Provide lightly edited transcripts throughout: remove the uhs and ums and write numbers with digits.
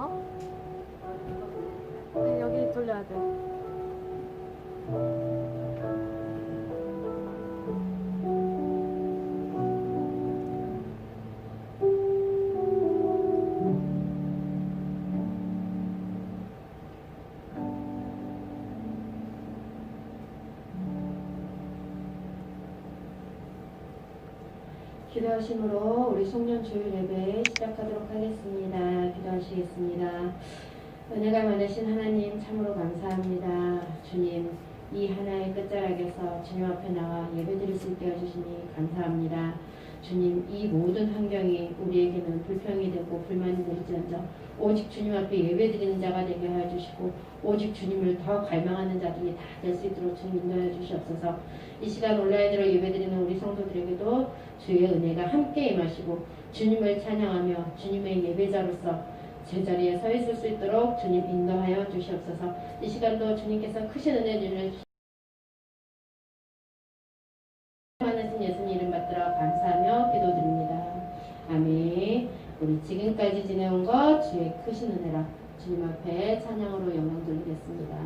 어? 네, 여기 돌려야 돼. 기도하심으로 우리 송년 주일 예배 시작하도록 하겠습니다. 기도하시겠습니다. 은혜가 많으신 하나님 참으로 감사합니다. 주님, 이 하나의 끝자락에서 주님 앞에 나와 예배드릴 수 있게 해주시니 감사합니다. 주님, 이 모든 환경이 우리에게는 불평이 되고 불만이 될지언정 오직 주님 앞에 예배드리는 자가 되게 하여 주시고 오직 주님을 더 갈망하는 자들이 다 될 수 있도록 주님 인도해 주시옵소서. 이 시간 온라인으로 예배드리는 우리 성도들에게도 주의 은혜가 함께 임하시고 주님을 찬양하며 주님의 예배자로서 제자리에 서 있을 수 있도록 주님 인도하여 주시옵소서. 이 시간도 주님께서 크신 은혜를 많으신 예수님 이름 받들어 감사하며 기도드립니다. 아멘. 우리 지금까지 지내온 것 주의 크신 은혜라 주님 앞에 찬양으로 영광 돌리겠습니다.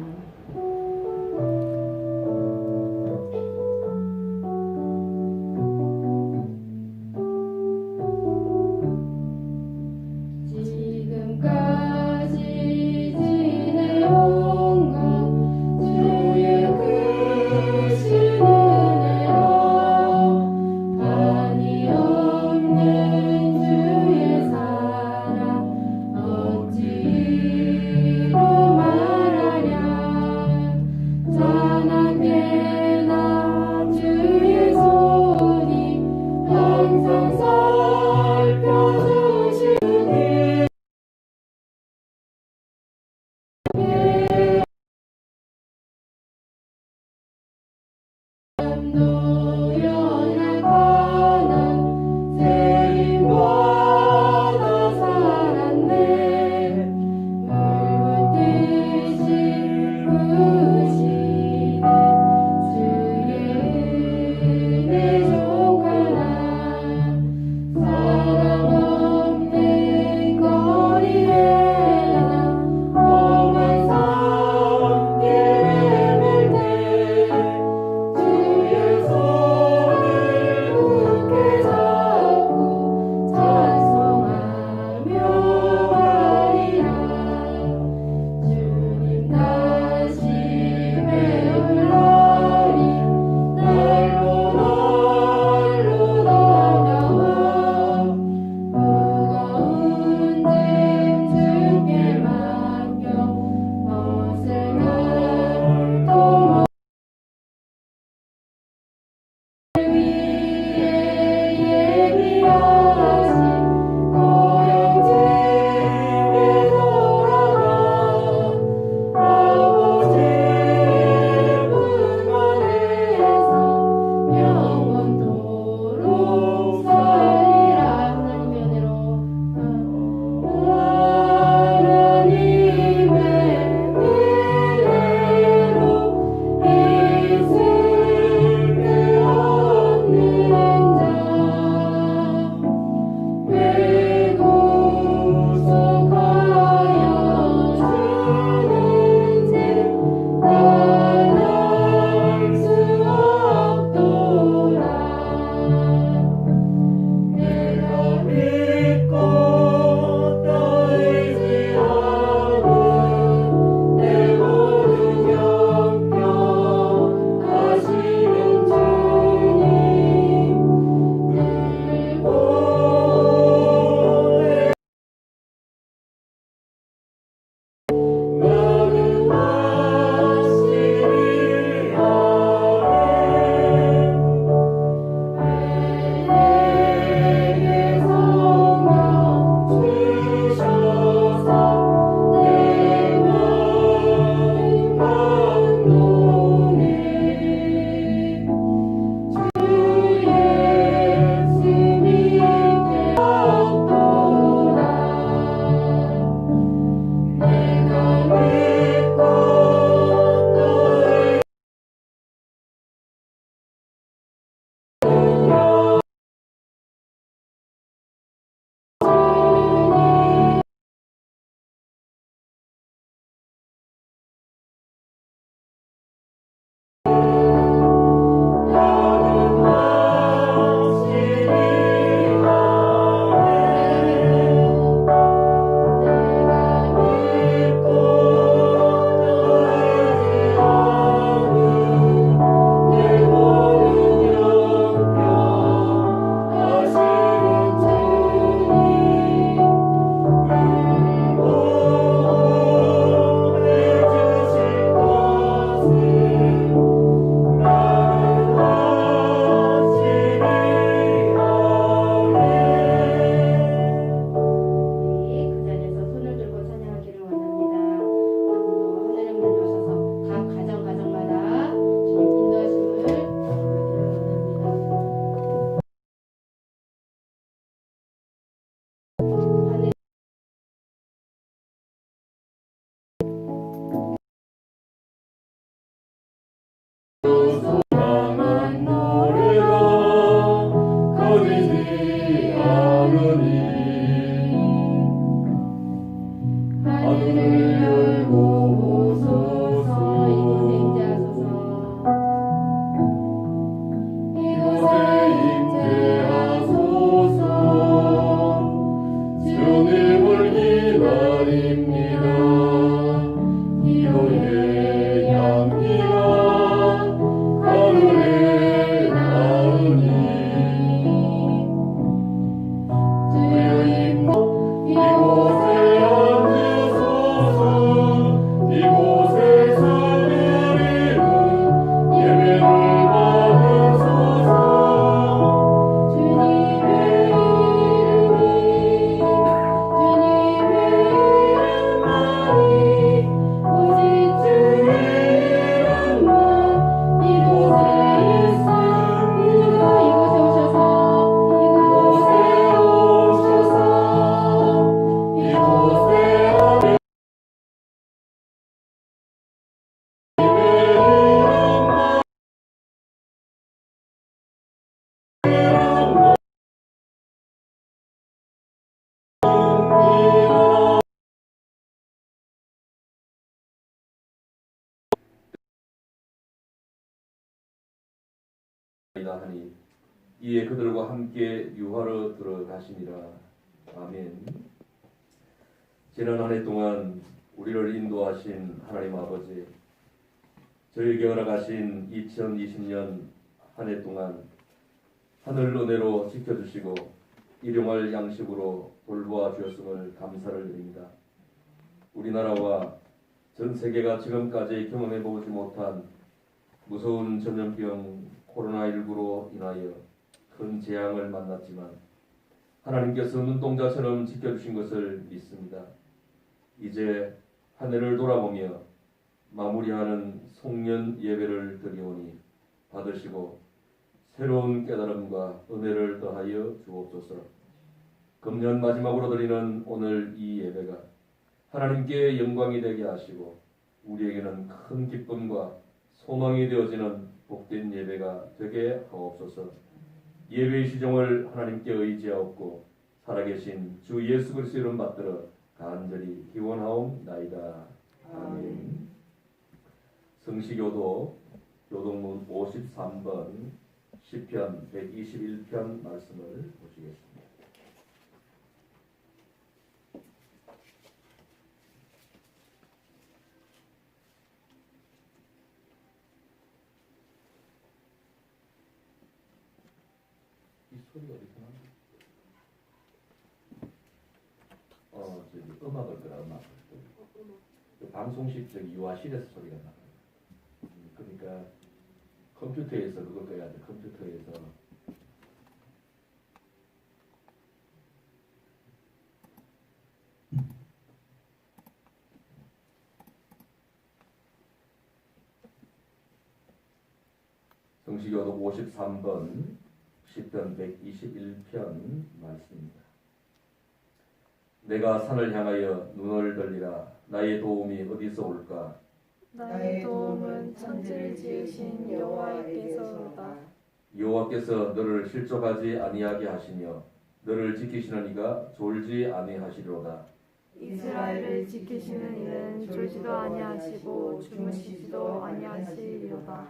하니 이에 그들과 함께 유하로 들어가시니라. 아멘. 지난 한 해 동안 우리를 인도하신 하나님 아버지, 저에게 허락하신 2020년 한 해 동안 하늘 은혜로 지켜주시고 일용할 양식으로 돌보아 주셨음을 감사를 드립니다. 우리나라와 전 세계가 지금까지 경험해보지 못한 무서운 전염병 코로나19로 인하여 큰 재앙을 만났지만 하나님께서 눈동자처럼 지켜주신 것을 믿습니다. 이제 한 해를 돌아보며 마무리하는 송년 예배를 드리오니 받으시고 새로운 깨달음과 은혜를 더하여 주옵소서. 금년 마지막으로 드리는 오늘 이 예배가 하나님께 영광이 되게 하시고 우리에게는 큰 기쁨과 소망이 되어지는 복된 예배가 되게 하옵소서. 예배의 시종을 하나님께 의지하옵고 살아계신 주 예수 그리스도 이름 받들어 간절히 기원하옵나이다. 아멘. 성시교도 교동문 53번 시편 121편 말씀을 보시겠습니다. 이 소리가 어디서 나나? 저기 음악을 들어 음악을. 그 방송식 저기 유아실에서 소리가 나. 그러니까 컴퓨터에서 그걸 꺼야 돼. 컴퓨터에서. 성시교도 53번 시편 121편 말씀입니다. 내가 산을 향하여 눈을 들리라. 나의 도움이 어디서 올까? 나의 도움은 천지를 지으신 여호와께서로다. 여호와께서 너를 실족하지 아니하게 하시며 너를 지키시는 이가 졸지 아니하시리로다. 이스라엘을 지키시는 이는 졸지도 아니하시고 주무시지도 아니하시리로다.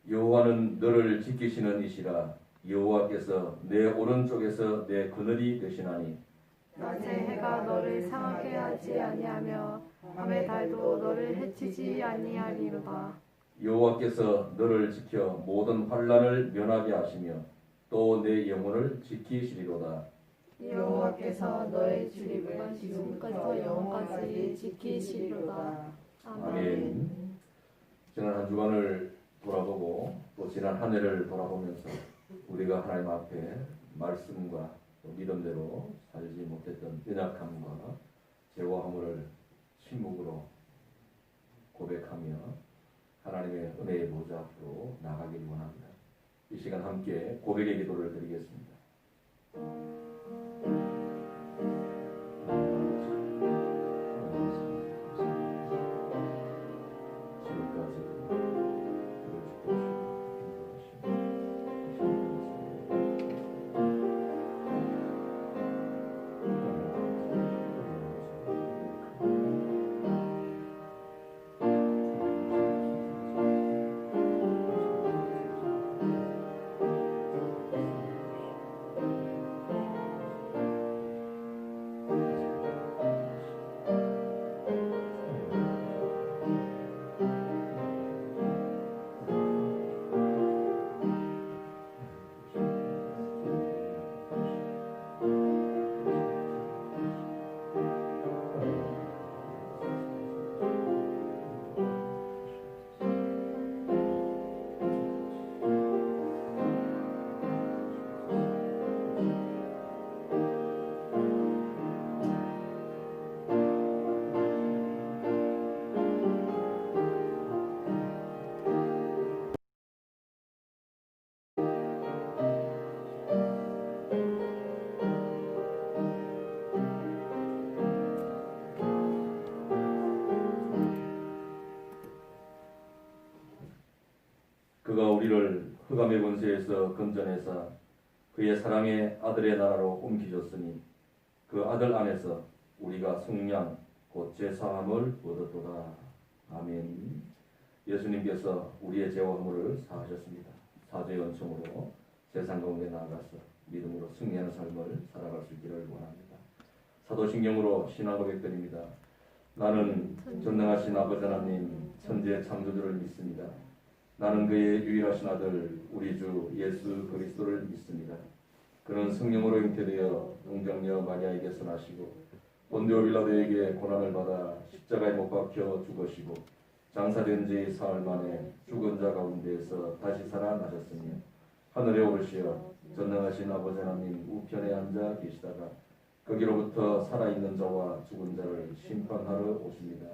여호와는 너를 지키시는 이시라. 여호와께서 내 오른쪽에서 내 그늘이 되시나니 낮에 해가 너를 상하게 하지 아니하며 밤의 달도 너를 해치지 아니하리로다. 여호와께서 너를 지켜 모든 환난을 면하게 하시며 또 내 영혼을 지키시리로다. 여호와께서 너의 출입을 지금부터 영원까지 지키시리로다. 아멘. 지난 한 주간을 돌아보고 또 지난 한 해를 돌아보면서 우리가 하나님 앞에 말씀과 믿음대로 살지 못했던 연약함과 죄와 허물을 침묵으로 고백하며 하나님의 은혜의 보좌 앞으로 나가길 원합니다. 이 시간 함께 고백의 기도를 드리겠습니다. 그가 우리를 흑암의 권세에서 건져내사 그의 사랑의 아들의 나라로 옮기셨으니 그 아들 안에서 우리가 속량 곧 제사함을 얻었도다. 아멘. 예수님께서 우리의 죄와 허물을 사하셨습니다. 사죄의 은총으로 세상 가운데 나아가서 믿음으로 승리하는 삶을 살아갈 수 있기를 원합니다. 사도신경으로 신앙 고백드립니다. 나는 전능하신 아버지 하나님 천지의 창조주를 믿습니다. 나는 그의 유일하신 아들 우리 주 예수 그리스도를 믿습니다. 그는 성령으로 잉태되어 동정녀 마리아에게서 나시고 본디오 빌라도에게 고난을 받아 십자가에 못 박혀 죽으시고 장사된 지 사흘 만에 죽은 자 가운데에서 다시 살아나셨으며 하늘에 오르시어 전능하신 아버지 하나님 우편에 앉아 계시다가 거기로부터 살아있는 자와 죽은 자를 심판하러 오십니다.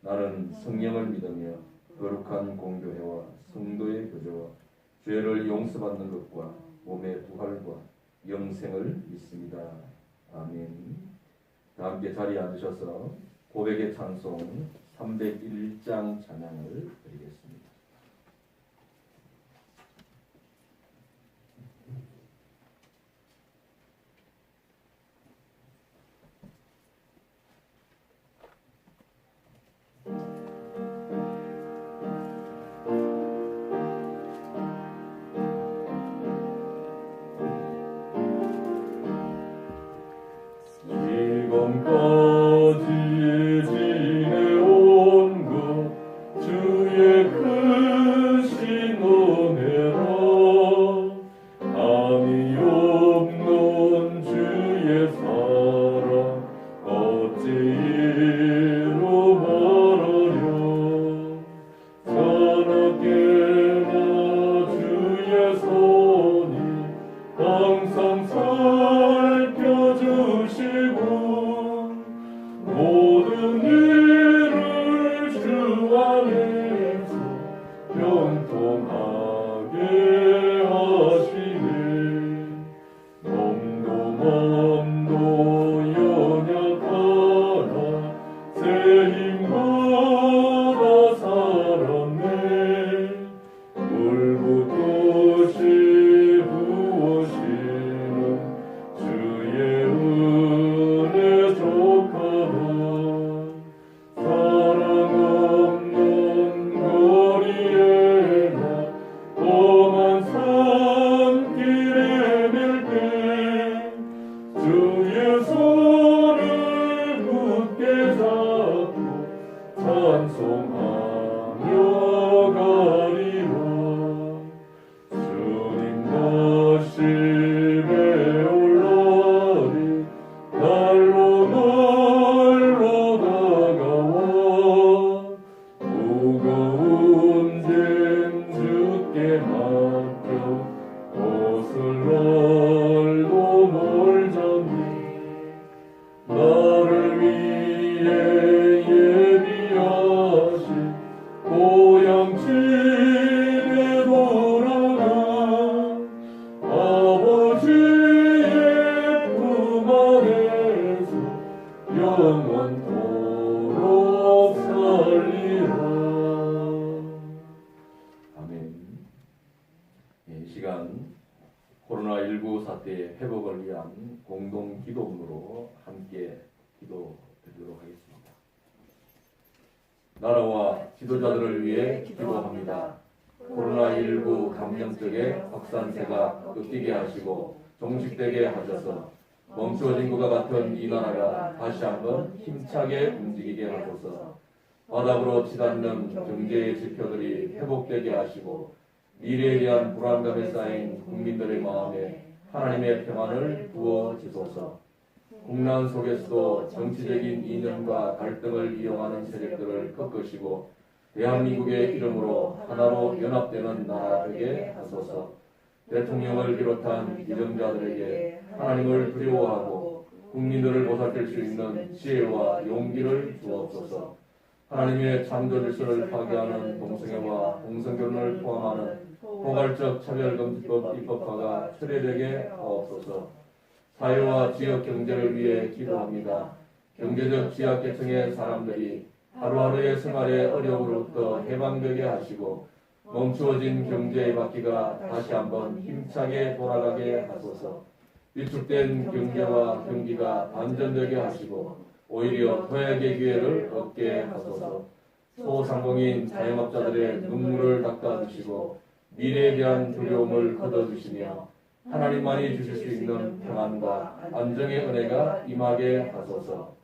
나는 성령을 믿으며 거룩한 공교회와 성도의 교제와 죄를 용서받는 것과 몸의 부활과 영생을 믿습니다. 아멘. 다 함께 자리에 앉으셔서 고백의 찬송 301장 찬양을 드리겠습니다. 지금까지 지내온 것 주의 크신 은혜라 감히 없는 주의 사랑 어찌 이루 말하려 저녁에나 주의 손이 항상 살펴주시고 모든 일을 주 안에서 병통하게 하시네. 몸도 연약하나 새 힘받아 살았네. 물붓듯이 부으시는 주의 은혜 족하다. 사랑 없는 거리에나 험한 산길에 밀 때 주의 손을 굳게 잡고 찬송하며 가리라. 주님 다시 배울 날이 날로 다가와 무거운 짐 주께 맡겨 옷을 날도 멀잖니. 나를 위해 예비하신 고향 집에 돌아가 아버지의 품 안에서 영원토록 살리라. 아멘. 이 시간 코로나19 사태의 회복을 위한 공동 기도문으로 함께 기도드리도록 하겠습니다. 나라와 지도자들을 위해 기도합니다. 코로나19 감염증의 확산세가 끊기게 하시고 종식되게 하셔서 멈추어진 것과 같은 이 나라가 다시 한번 힘차게 움직이게 하소서. 바닥으로 치닫는 경제의 지표들이 회복되게 하시고 미래에 대한 불안감에 쌓인 국민들의 마음에 하나님의 평안을 부어주소서. 국난 속에서도 정치적인 이념과 갈등을 이용하는 세력들을 꺾으시고 대한민국의 이름으로 하나로 연합되는 나라 되게 하소서. 대통령을 비롯한 위정자들에게 하나님을 두려워하고 국민들을 보살필 수 있는 지혜와 용기를 주옵소서. 하나님의 창조 질서를 파괴하는 동성애와 동성결혼을 포함하는 포괄적 차별금지법 입법화가 철회되게 하옵소서. 사회와 지역 경제를 위해 기도합니다. 경제적 취약계층의 사람들이 하루하루의 생활의 어려움으로부터 해방되게 하시고 멈추어진 경제의 바퀴가 다시 한번 힘차게 돌아가게 하소서. 위축된 경제와 경기가 반전되게 하시고 오히려 도약의 기회를 얻게 하소서. 소상공인 자영업자들의 눈물을 닦아주시고 미래에 대한 두려움을 걷어주시며 하나님만이 주실 수 있는 평안과 안정의 은혜가 임하게 하소서.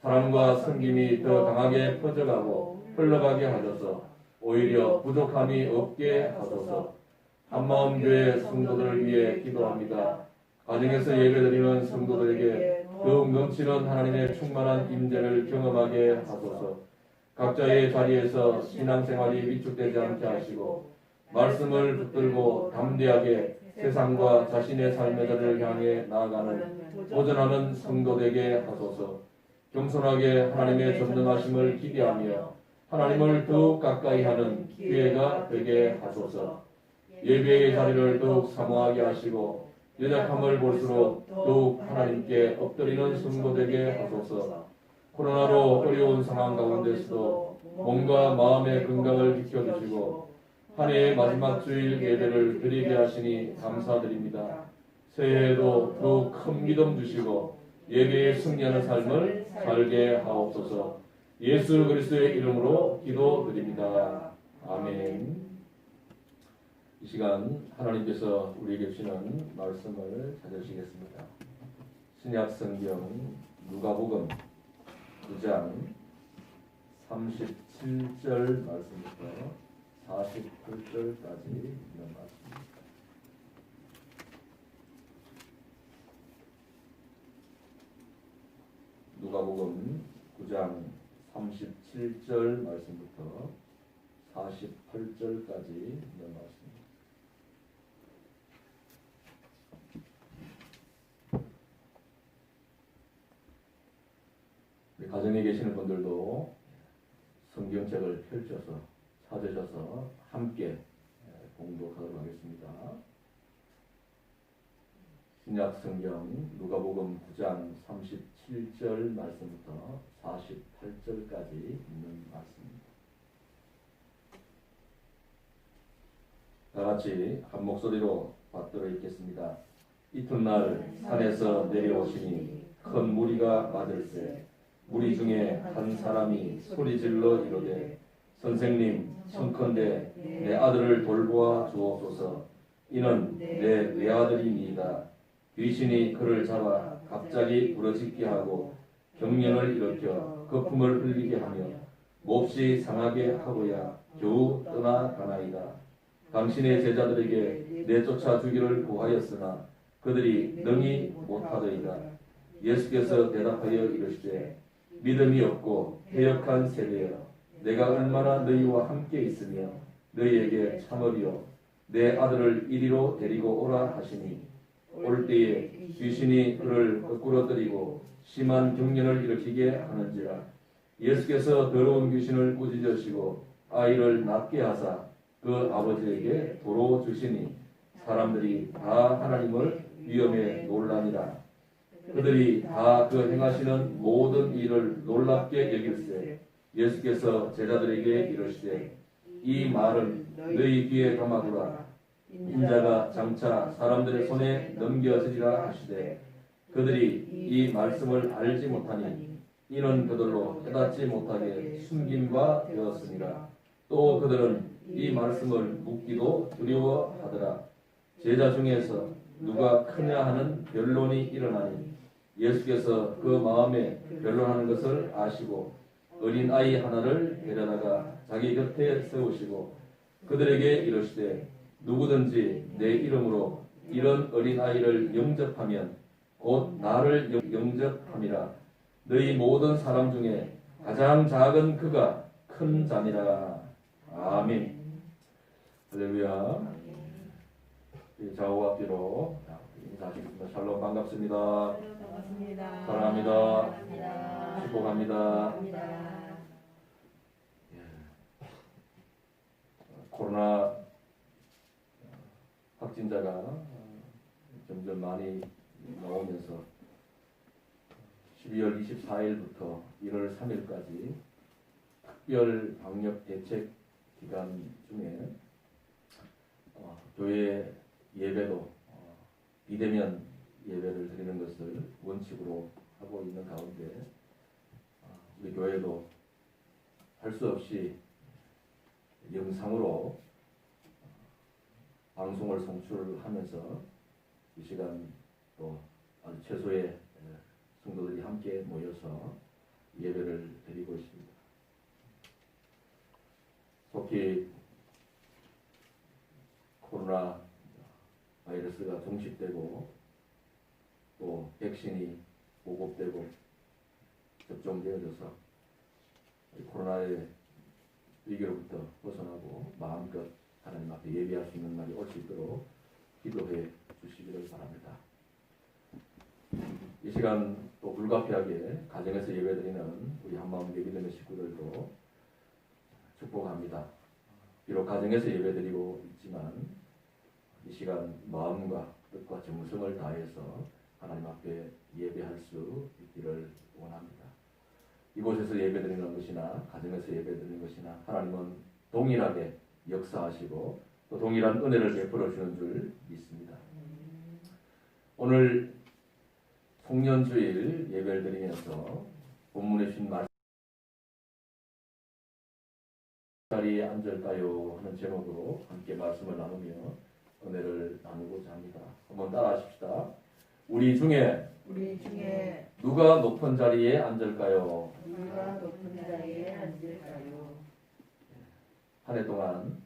사랑과 섬김이 더 강하게 퍼져가고 흘러가게 하소서. 오히려 부족함이 없게 하소서. 한마음 교회 성도들을 위해 기도합니다. 가정에서 예배드리는 성도들에게 더욱 넘치는 하나님의 충만한 임재를 경험하게 하소서. 각자의 자리에서 신앙생활이 위축되지 않게 하시고 말씀을 붙들고 담대하게 세상과 자신의 삶의 자리를 향해 나아가는 도전하는 성도되게 하소서. 겸손하게 하나님의 전능하심을 기대하며 하나님을 더욱 가까이 하는 기회가 되게 하소서. 예배의 자리를 더욱 사모하게 하시고 연약함을 볼수록 더욱 하나님께 엎드리는 성도되게 하소서. 코로나로 어려운 상황 가운데서도 몸과 마음의 건강을 지켜주시고 한 해의 마지막 주일 예배를 드리게 하시니 감사드립니다. 새해에도 더욱 큰 믿음 주시고 예배에 승리하는 삶을 살게 하옵소서. 예수 그리스도의 이름으로 기도드립니다. 아멘. 이 시간 하나님께서 우리에게 주시는 말씀을 찾으시겠습니다. 신약 성경 누가복음 9장 37절 말씀부터 48절까지 있는 말씀입니다. 누가복음 9장 37절 말씀부터 48절까지 있는 말씀입니다. 우리 가정에 계시는 분들도 성경책을 펼쳐서 찾으셔서 함께 공독하도록 하겠습니다. 신약 성경 누가복음 9장 37절 말씀부터 48절까지 있는 말씀입니다. 다 같이 한 목소리로 받들어 읽겠습니다. 이튿날 산에서 내려오시니 큰 무리가 맞을세 무리 중에 한 사람이 소리질러 이르되 선생님 청컨대 내 아들을 돌보아 주옵소서. 이는 내 외아들이니이다. 귀신이 그를 잡아 갑자기 부러지게 하고 경련을 일으켜 거품을 흘리게 하며 몹시 상하게 하고야 겨우 떠나가나이다. 당신의 제자들에게 내쫓아 주기를 구하였으나 그들이 능히 못하더이다. 예수께서 대답하여 이르시되 믿음이 없고 해역한 세대여 내가 얼마나 너희와 함께 있으며 너희에게 참으리요 내 아들을 이리로 데리고 오라 하시니 올 때에 귀신이 그를 거꾸로 때리고 심한 경련을 일으키게 하는지라. 예수께서 더러운 귀신을 꾸짖으시고 아이를 낫게 하사 그 아버지에게 도로 주시니 사람들이 다 하나님을 위엄에 놀라니라. 그들이 다 그 행하시는 모든 일을 놀랍게 여길세 예수께서 제자들에게 이르시되 이 말은 너희 귀에 담아두라. 인자가 장차 사람들의 손에 넘겨지리라 하시되 그들이 이 말씀을 알지 못하니 이는 그들로 깨닫지 못하게 숨긴 바 되었으니라. 또 그들은 이 말씀을 묻기도 두려워하더라. 제자 중에서 누가 크냐 하는 변론이 일어나니 예수께서 그 마음에 변론하는 것을 아시고 어린 아이 하나를 데려다가 자기 곁에 세우시고 그들에게 이르시되 누구든지 내 이름으로 이런 어린 아이를 영접하면 곧 나를 영접함이라. 너희 모든 사람 중에 가장 작은 그가 큰 자니라. 아멘. 할렐루야. 좌우와 뒤로 인사하시겠습니다. 샬롬 반갑습니다. 사랑합니다. 축복합니다. 코로나 확진자가 점점 많이 나오면서 12월 24일부터 1월 3일까지 특별 방역 대책 기간 중에 교회 예배도 비대면 예배를 드리는 것을 원칙으로 하고 있는 가운데 우리 교회도 할 수 없이 영상으로 방송을 송출하면서 이 시간 또 아주 최소의 성도들이 함께 모여서 예배를 드리고 있습니다. 속히 코로나 바이러스가 종식되고 또 백신이 보급되고 접종되어져서 코로나의 위기로부터 벗어나고 마음껏 하나님 앞에 예배할 수 있는 날이 올 수 있도록 기도해 주시기를 바랍니다. 이 시간 또 불가피하게 가정에서 예배드리는 우리 한마음 예비되는 식구들도 축복합니다. 비록 가정에서 예배드리고 있지만 이 시간 마음과 뜻과 정성을 다해서 하나님 앞에 예배할 수 있기를 원합니다. 이곳에서 예배드리는 것이나 가정에서 예배드리는 것이나 하나님은 동일하게 역사하시고 또 동일한 은혜를 베풀어 주는 줄 믿습니다. 오늘 송년주일 예배를 드리면서 본문에 주신 말씀 자리에 앉을까요 하는 제목으로 함께 말씀을 나누며 은혜를 나누고자 합니다. 한번 따라하십시다. 우리 중에 누가 높은 자리에 앉을까요? 누가 높은 자리에 앉을까요? 한 해 동안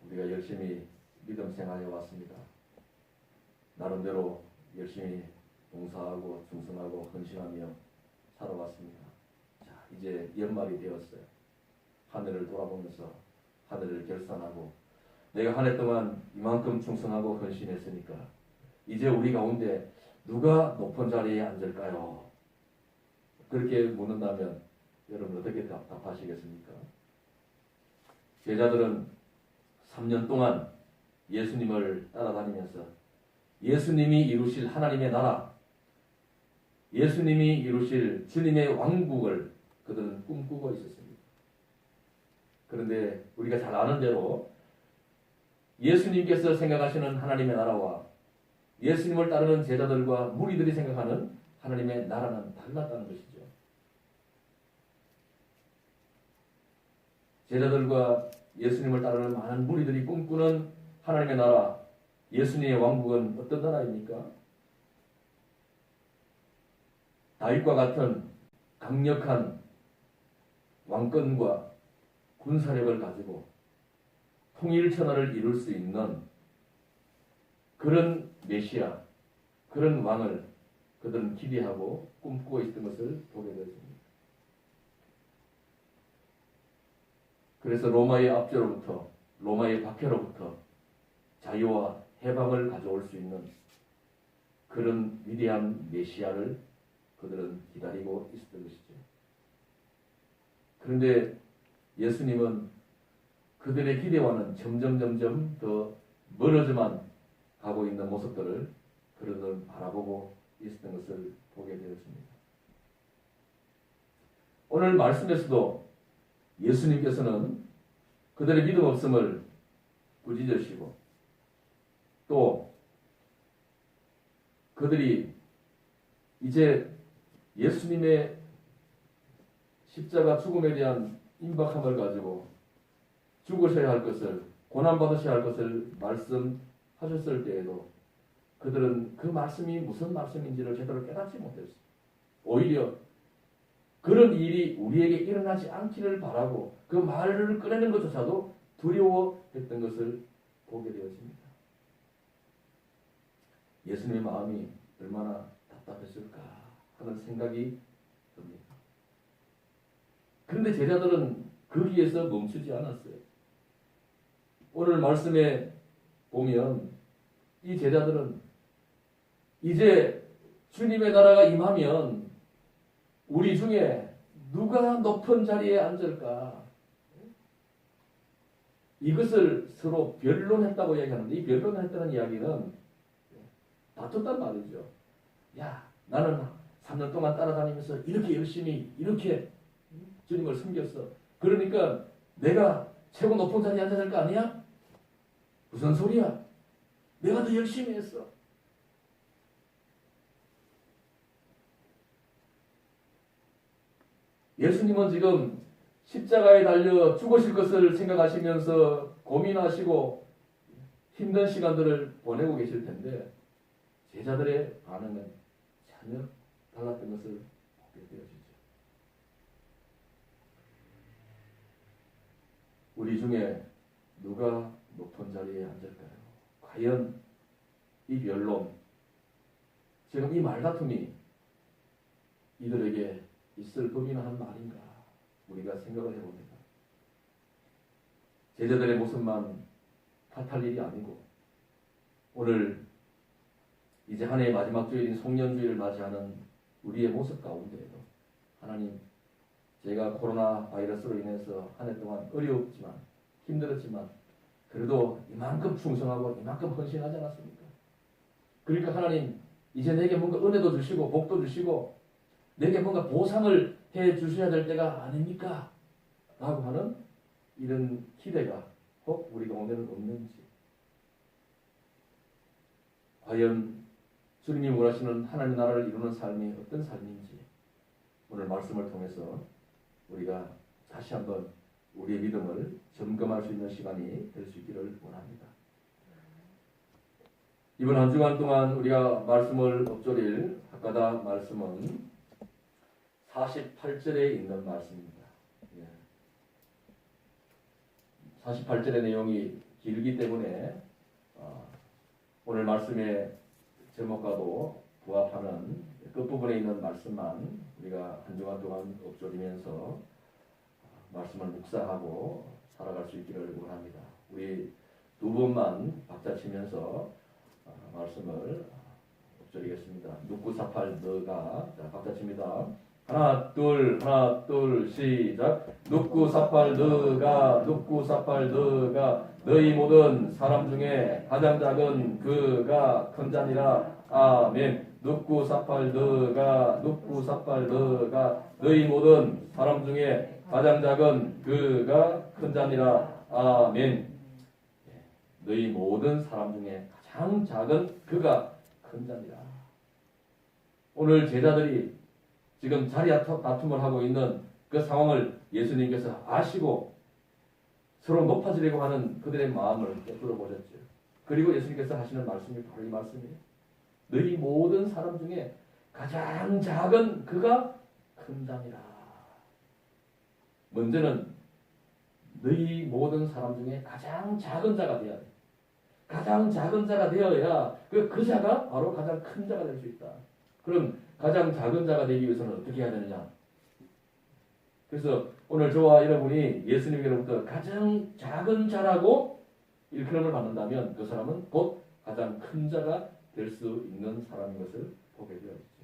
우리가 열심히 믿음 생활해 왔습니다. 나름대로 열심히 봉사하고 충성하고 헌신하며 살아왔습니다. 자, 이제 연말이 되었어요. 하늘을 돌아보면서 하늘을 결산하고 내가 한 해 동안 이만큼 충성하고 헌신했으니까 이제 우리 가운데 누가 높은 자리에 앉을까요? 그렇게 묻는다면 여러분 어떻게 답하시겠습니까? 제자들은 3년 동안 예수님을 따라다니면서 예수님이 이루실 하나님의 나라, 예수님이 이루실 주님의 왕국을 그들은 꿈꾸고 있었습니다. 그런데 우리가 잘 아는 대로 예수님께서 생각하시는 하나님의 나라와 예수님을 따르는 제자들과 무리들이 생각하는 하나님의 나라는 달랐다는 것이죠. 제자들과 예수님을 따르는 많은 무리들이 꿈꾸는 하나님의 나라, 예수님의 왕국은 어떤 나라입니까? 다윗과 같은 강력한 왕권과 군사력을 가지고 통일천하를 이룰 수 있는 그런 메시아, 그런 왕을 그들은 기대하고 꿈꾸고 있던 것을 보게 되었습니다. 그래서 로마의 압제로부터, 로마의 박해로부터 자유와 해방을 가져올 수 있는 그런 위대한 메시아를 그들은 기다리고 있었던 것이죠. 그런데 예수님은 그들의 기대와는 점점 더 멀어져만 가고 있는 모습들을 그들은 바라보고 있었던 것을 보게 되었습니다. 오늘 말씀에서도 예수님께서는 그들의 믿음 없음을 꾸짖으시고 또 그들이 이제 예수님의 십자가 죽음에 대한 임박함을 가지고 죽으셔야 할 것을, 고난받으셔야 할 것을 말씀하셨을 때에도 그들은 그 말씀이 무슨 말씀인지를 제대로 깨닫지 못했어요. 오히려 그런 일이 우리에게 일어나지 않기를 바라고 그 말을 꺼내는 것조차도 두려워했던 것을 보게 되었습니다. 예수님의 마음이 얼마나 답답했을까 하는 생각이 듭니다. 그런데 제자들은 거기에서 멈추지 않았어요. 오늘 말씀에 보면 이 제자들은 이제 주님의 나라가 임하면 우리 중에 누가 높은 자리에 앉을까? 이것을 서로 변론했다고 이야기하는데 이 변론했다는 이야기는 다퉜단 말이죠. 야, 나는 3년 동안 따라다니면서 이렇게 열심히 이렇게 주님을 섬겼어. 그러니까 내가 최고 높은 자리에 앉아야 될 거 아니야? 무슨 소리야? 내가 더 열심히 했어. 예수님은 지금 십자가에 달려 죽으실 것을 생각하시면서 고민하시고 힘든 시간들을 보내고 계실 텐데 제자들의 반응은 전혀 달랐던 것을 보게 되어지죠. 우리 중에 누가 높은 자리에 앉을까요? 과연 이 변론, 지금 이 말다툼이 이들에게 있을 법이나 한 말인가 우리가 생각을 해봅니다. 제자들의 모습만 탓할 일이 아니고 오늘 이제 한 해의 마지막 주일인 송년주일을 맞이하는 우리의 모습 가운데에도 하나님, 제가 코로나 바이러스로 인해서 한 해 동안 어려웠지만 힘들었지만 그래도 이만큼 충성하고 이만큼 헌신하지 않았습니까? 그러니까 하나님, 이제 내게 뭔가 은혜도 주시고 복도 주시고 내게 뭔가 보상을 해 주셔야 될 때가 아닙니까? 라고 하는 이런 기대가 혹 우리 가운데는 없는지, 과연 주님이 원하시는 하나님 나라를 이루는 삶이 어떤 삶인지 오늘 말씀을 통해서 우리가 다시 한번 우리의 믿음을 점검할 수 있는 시간이 될 수 있기를 원합니다. 이번 한 주간 동안 우리가 말씀을 엎조릴 학가다 말씀은 48절에 있는 말씀입니다. 48절의 내용이 길기 때문에 오늘 말씀의 제목과도 부합하는 끝부분에 있는 말씀만 우리가 한 주간 동안 엎조리면서 말씀을 묵상하고 살아갈 수 있기를 원합니다. 우리 두 번만 박자치면서 말씀을 엎조리겠습니다. 눕구사팔 너가, 자, 박자칩니다. 하나 둘 시작. 눕구사팔 너가, 눕구사팔 너가, 너희 모든 사람 중에 가장 작은 그가 큰 자니라. 아멘. 눕구사팔 너가, 눕구사팔 너가, 너희 모든 사람 중에 가장 작은 그가 큰 자니라. 아멘. 너희 모든 사람 중에 가장 작은 그가 큰 자니라. 오늘 제자들이 지금 자리 다툼을 하고 있는 그 상황을 예수님께서 아시고 서로 높아지려고 하는 그들의 마음을 깨뜨려 보셨죠. 그리고 예수님께서 하시는 말씀이 바로 이 말씀이에요. 너희 모든 사람 중에 가장 작은 그가 큰 자니라. 먼저는 너희 모든 사람 중에 가장 작은 자가 되어야 돼. 가장 작은 자가 되어야 그 자가 바로 가장 큰 자가 될 수 있다. 그럼 가장 작은 자가 되기 위해서는 어떻게 해야 되느냐? 그래서 오늘 저와 여러분이 예수님께로부터 가장 작은 자라고 일컬음을 받는다면 그 사람은 곧 가장 큰 자가 될 수 있는 사람인 것을 보게 되어있죠.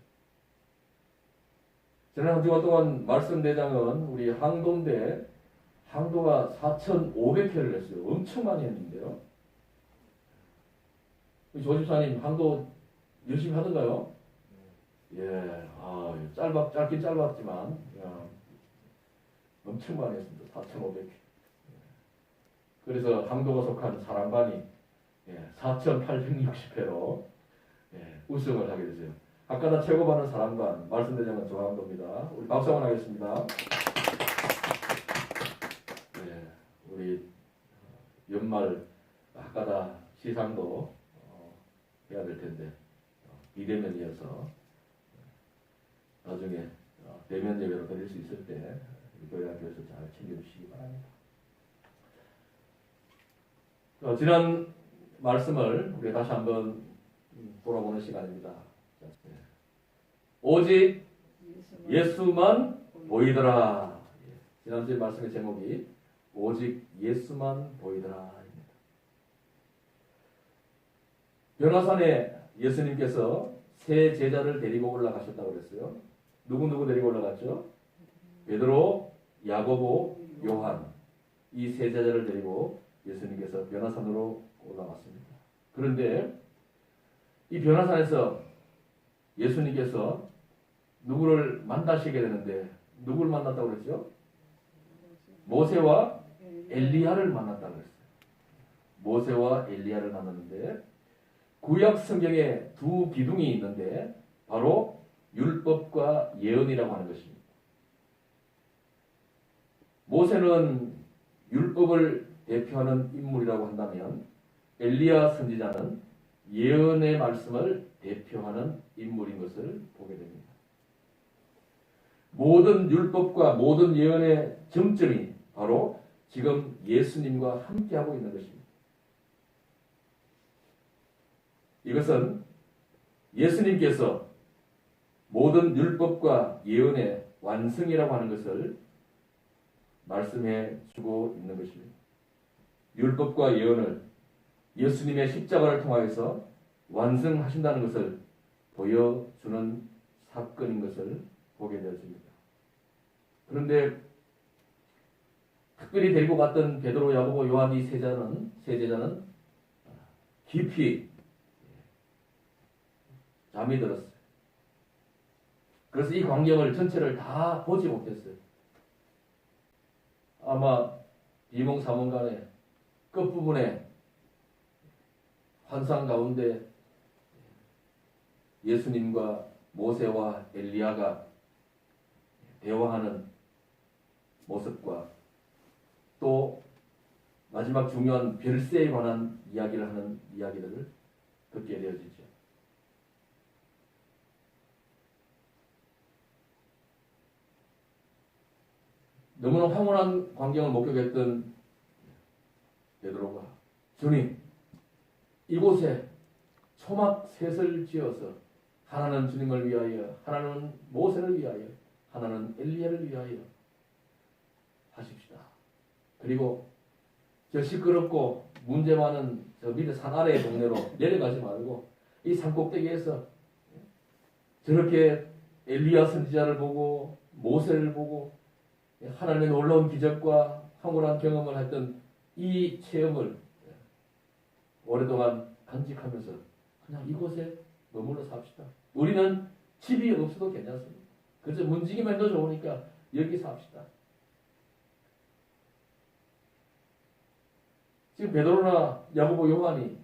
지난 한 주간 동안 말씀 대장은 우리 항도인데 항도가 4,500회를 했어요. 엄청 많이 했는데요. 조집사님 항도 열심히 하던가요? 예, 짧긴 짧았지만 엄청 많이 했습니다. 4,500회. 그래서 항도가 속한 사랑반이 4,860회로 우승을 하게 됐어요. 학가다 최고 받는 사랑반 말씀대장은 조항도입니다. 우리 박수 한번 하겠습니다. 우리 연말 학가다 시상도 해야 될 텐데 비대면이어서 나중에 대면 예배로 드릴 수 있을 때 교회 학교에서 잘 챙겨주시기 바랍니다. 지난 말씀을 우리 다시 한번 돌아보는 시간입니다. 오직 예수만 보이더라. 지난주에 말씀의 제목이 오직 예수만 보이더라. 변화산에 예수님께서 세 제자를 데리고 올라가셨다고 그랬어요. 누구 데리고 올라갔죠? 베드로, 야고보, 요한. 이 세 제자를 데리고 예수님께서 변화산으로 올라갔습니다. 그런데 이 변화산에서 예수님께서 누구를 만나시게 되는데 누구를 만났다고 그랬죠? 모세와 엘리야를 만났다고 그랬어요. 모세와 엘리야를 만났는데 구약 성경에 두 기둥이 있는데 바로 율법과 예언이라고 하는 것입니다. 모세는 율법을 대표하는 인물이라고 한다면 엘리야 선지자는 예언의 말씀을 대표하는 인물인 것을 보게 됩니다. 모든 율법과 모든 예언의 정점이 바로 지금 예수님과 함께하고 있는 것입니다. 이것은 예수님께서 모든 율법과 예언의 완성이라고 하는 것을 말씀해 주고 있는 것입니다. 율법과 예언을 예수님의 십자가를 통하여서 완성하신다는 것을 보여주는 사건인 것을 보게 되었습니다. 그런데 특별히 데리고 갔던 베드로, 야고보, 요한 이 세 제자는 깊이 잠이 들었어요. 그래서 이 광경을 전체를 다 보지 못했어요. 아마 비몽사몽간에 끝부분에 환상 가운데 예수님과 모세와 엘리야가 대화하는 모습과 또 마지막 중요한 별세에 관한 이야기를 하는 이야기들을 듣게 되어지죠. 너무나 황홀한 광경을 목격했던 베드로가 주님, 이곳에 초막 셋을 지어서 하나는 주님을 위하여, 하나는 모세를 위하여, 하나는 엘리야를 위하여 하십시다. 그리고 저 시끄럽고 문제 많은 저 밑에 산 아래의 동네로 내려가지 말고 이 산 꼭대기에서 저렇게 엘리야 선지자를 보고 모세를 보고 하나님의 놀라운 기적과 황홀한 경험을 했던 이 체험을 오랫동안 간직하면서 그냥 이곳에 머물러 삽시다. 우리는 집이 없어도 괜찮습니다. 그래서 문지기만 더 좋으니까 여기 삽시다. 지금 베드로나 야고보, 요한이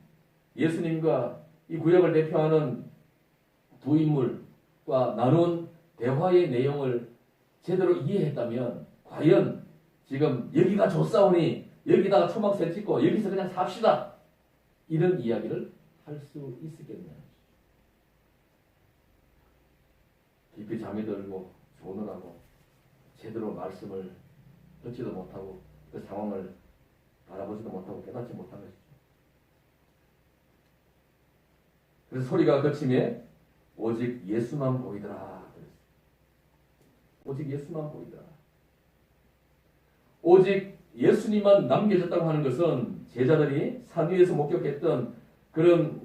예수님과 이 구약을 대표하는 두 인물과 나눈 대화의 내용을 제대로 이해했다면 과연 지금 여기가 좋사오니 여기다가 초막새 짓고 여기서 그냥 삽시다. 이런 이야기를 할 수 있었겠냐. 깊이 잠이 들고 조느라고 제대로 말씀을 듣지도 못하고 그 상황을 바라보지도 못하고 깨닫지 못한 것이죠. 그래서 소리가 거침에 오직 예수만 보이더라. 오직 예수만 보이더라. 오직 예수님만 남겨졌다고 하는 것은 제자들이 산 위에서 목격했던 그런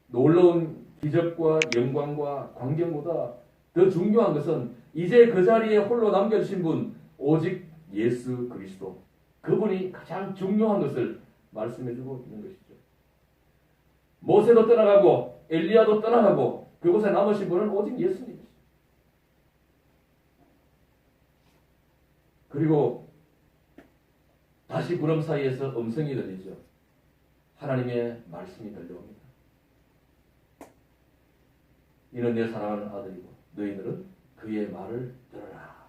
놀라운 기적과 영광과 광경보다 더 중요한 것은 이제 그 자리에 홀로 남겨주신 분 오직 예수 그리스도, 그분이 가장 중요한 것을 말씀해주고 있는 것이죠. 모세도 떠나가고 엘리야도 떠나가고 그곳에 남으신 분은 오직 예수님이시죠. 그리고 다시 구름 사이에서 음성이 들리죠. 하나님의 말씀이 들려옵니다. 이는 내 사랑하는 아들이고 너희들은 그의 말을 들으라.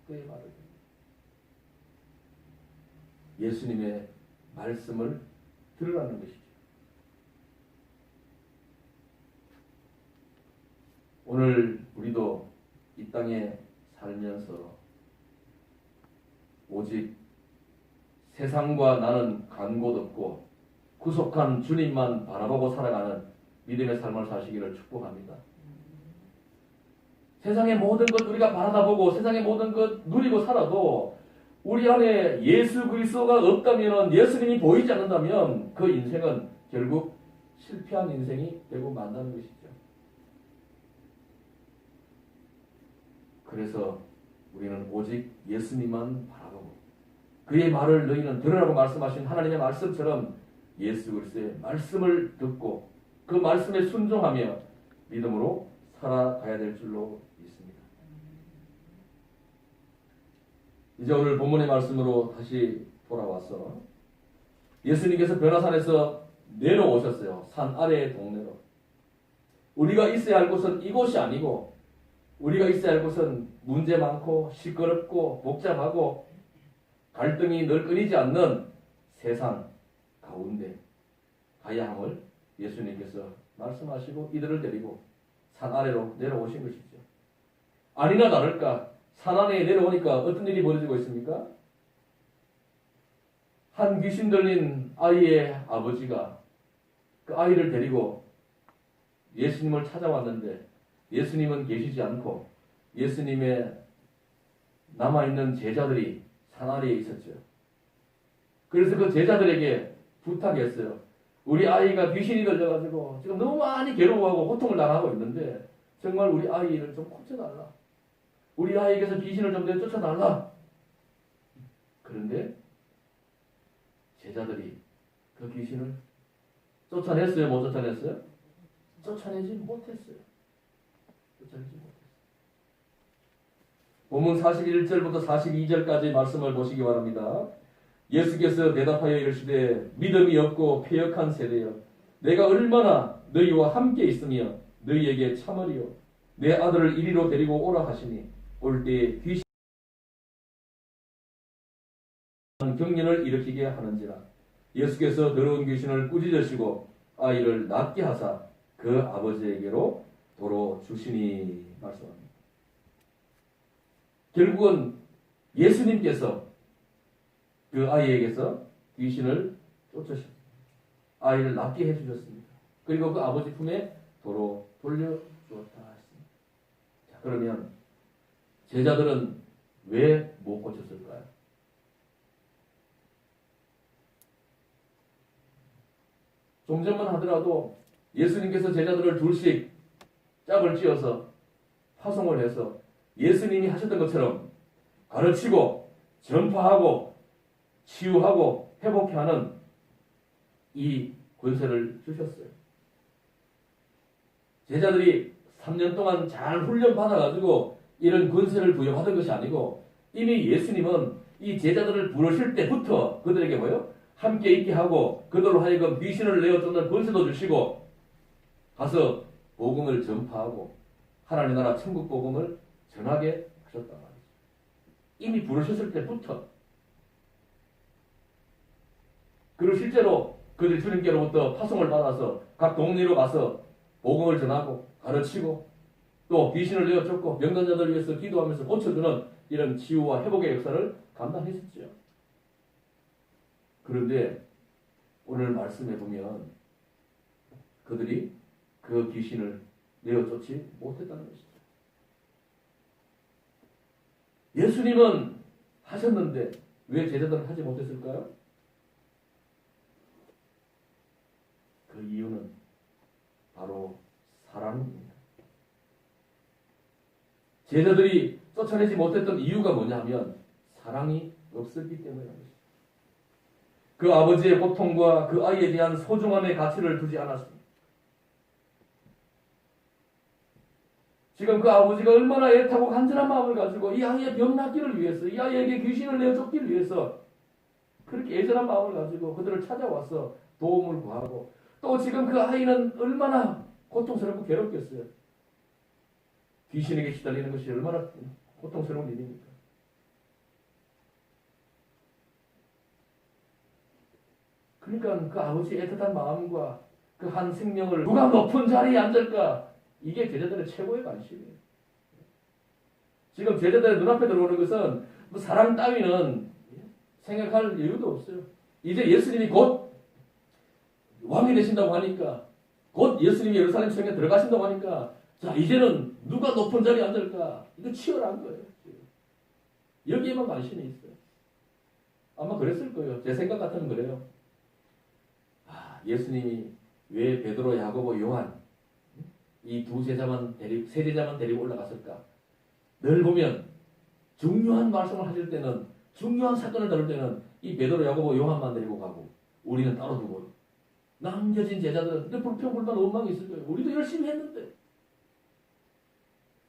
그의 말을 들으라. 예수님의 말씀을 들으라는 것이죠. 오늘 우리도 이 땅에 살면서 오직 세상과 나는 간 곳 없고 구속한 주님만 바라보고 살아가는 믿음의 삶을 사시기를 축복합니다. 세상의 모든 것 우리가 바라다보고 세상의 모든 것 누리고 살아도 우리 안에 예수 그리스도가 없다면, 예수님이 보이지 않는다면 그 인생은 결국 실패한 인생이 되고 만다는 것이죠. 그래서 우리는 오직 예수님만 바라보고 그의 말을 너희는 들으라고 말씀하신 하나님의 말씀처럼 예수 그리스도의 말씀을 듣고 그 말씀에 순종하며 믿음으로 살아가야 될 줄로 믿습니다. 이제 오늘 본문의 말씀으로 다시 돌아와서 예수님께서 변화산에서 내려오셨어요. 산 아래의 동네로. 우리가 있어야 할 곳은 이곳이 아니고 우리가 있어야 할 곳은 문제 많고 시끄럽고 복잡하고 갈등이 늘 끊이지 않는 세상 가운데 가야 함을 예수님께서 말씀하시고 이들을 데리고 산 아래로 내려오신 것이죠. 아니나 다를까 산 아래에 내려오니까 어떤 일이 벌어지고 있습니까? 한 귀신 들린 아이의 아버지가 그 아이를 데리고 예수님을 찾아왔는데 예수님은 계시지 않고 예수님의 남아있는 제자들이 산 아래에 있었죠. 그래서 그 제자들에게 부탁했어요. 우리 아이가 귀신이 들려가지고 지금 너무 많이 괴로워하고 고통을 당하고 있는데 정말 우리 아이를 좀 고쳐달라. 우리 아이에게서 귀신을 좀 내쫓아달라. 그런데 제자들이 그 귀신을 쫓아냈어요? 못 쫓아냈어요? 쫓아내지 못했어요. 쫓아내지 못했어요. 본문 41절부터 42절까지 말씀을 보시기 바랍니다. 예수께서 대답하여 이르시되 믿음이 없고 패역한 세대여 내가 얼마나 너희와 함께 있으며 너희에게 참으리요 내 아들을 이리로 데리고 오라 하시니 올 때에 귀신 경련을 일으키게 하는지라 예수께서 더러운 귀신을 꾸짖으시고 아이를 낫게 하사 그 아버지에게로 도로 주시니 말씀합니다. 결국은 예수님께서 그 아이에게서 귀신을 쫓으셨습니다. 아이를 낫게 해주셨습니다. 그리고 그 아버지 품에 도로 돌려주었다 했습니다. 자, 그러면 제자들은 왜 못 고쳤을까요? 좀 전만 하더라도 예수님께서 제자들을 둘씩 짝을 지어서 파송을 해서 예수님이 하셨던 것처럼 가르치고 전파하고 치유하고 회복케 하는 이 권세를 주셨어요. 제자들이 3년 동안 잘 훈련 받아가지고 이런 권세를 부여받은 것이 아니고 이미 예수님은 이 제자들을 부르실 때부터 그들에게 뭐요? 함께 있게 하고 그들로 하여금 귀신을 내어 쫓는 권세도 주시고 가서 복음을 전파하고 하나님 나라 천국 복음을 전하게 하셨단 말이죠. 이미 부르셨을 때부터. 그리고 실제로 그들이 주님께로부터 파송을 받아서 각 동네로 가서 복음을 전하고 가르치고 또 귀신을 내어 쫓고 병든자들을 위해서 기도하면서 고쳐주는 이런 치유와 회복의 역사를 감당했었죠. 그런데 오늘 말씀해 보면 그들이 그 귀신을 내어 쫓지 못했다는 것이죠. 예수님은 하셨는데 왜 제자들은 하지 못했을까요? 그 이유는 바로 사랑입니다. 제자들이 쫓아내지 못했던 이유가 뭐냐 하면 사랑이 없었기 때문입니다. 그 아버지의 고통과 그 아이에 대한 소중함의 가치를 두지 않았습니다. 지금 그 아버지가 얼마나 애타고 간절한 마음을 가지고 이 아이의 병 낫기를 위해서 이 아이에게 귀신을 내어 쫓기를 위해서 그렇게 애절한 마음을 가지고 그들을 찾아와서 도움을 구하고 또 지금 그 아이는 얼마나 고통스럽고 괴롭겠어요. 귀신에게 시달리는 것이 얼마나 고통스러운 일입니까? 그러니까 그 아버지의 애틋한 마음과 그 한 생명을 누가 높은 자리에 앉을까? 이게 제자들의 최고의 관심이에요. 지금 제자들의 눈앞에 들어오는 것은 뭐 사랑 따위는 생각할 이유도 없어요. 이제 예수님이 곧 왕이 되신다고 하니까 곧 예수님이 예루살렘 성에 들어가신다고 하니까 자 이제는 누가 높은 자리에 앉을까? 이거 치열한 거예요. 여기에만 관심이 있어요. 아마 그랬을 거예요. 제 생각 같으면 그래요. 예수님이 왜 베드로, 야고보, 요한 이 세 제자만 데리고 올라갔을까? 늘 보면 중요한 말씀을 하실 때는 중요한 사건을 다룰 때는 이 베드로, 야고보, 요한만 데리고 가고 우리는 따로 두고 남겨진 제자들은 불평불만 원망이 있을 거예요. 우리도 열심히 했는데.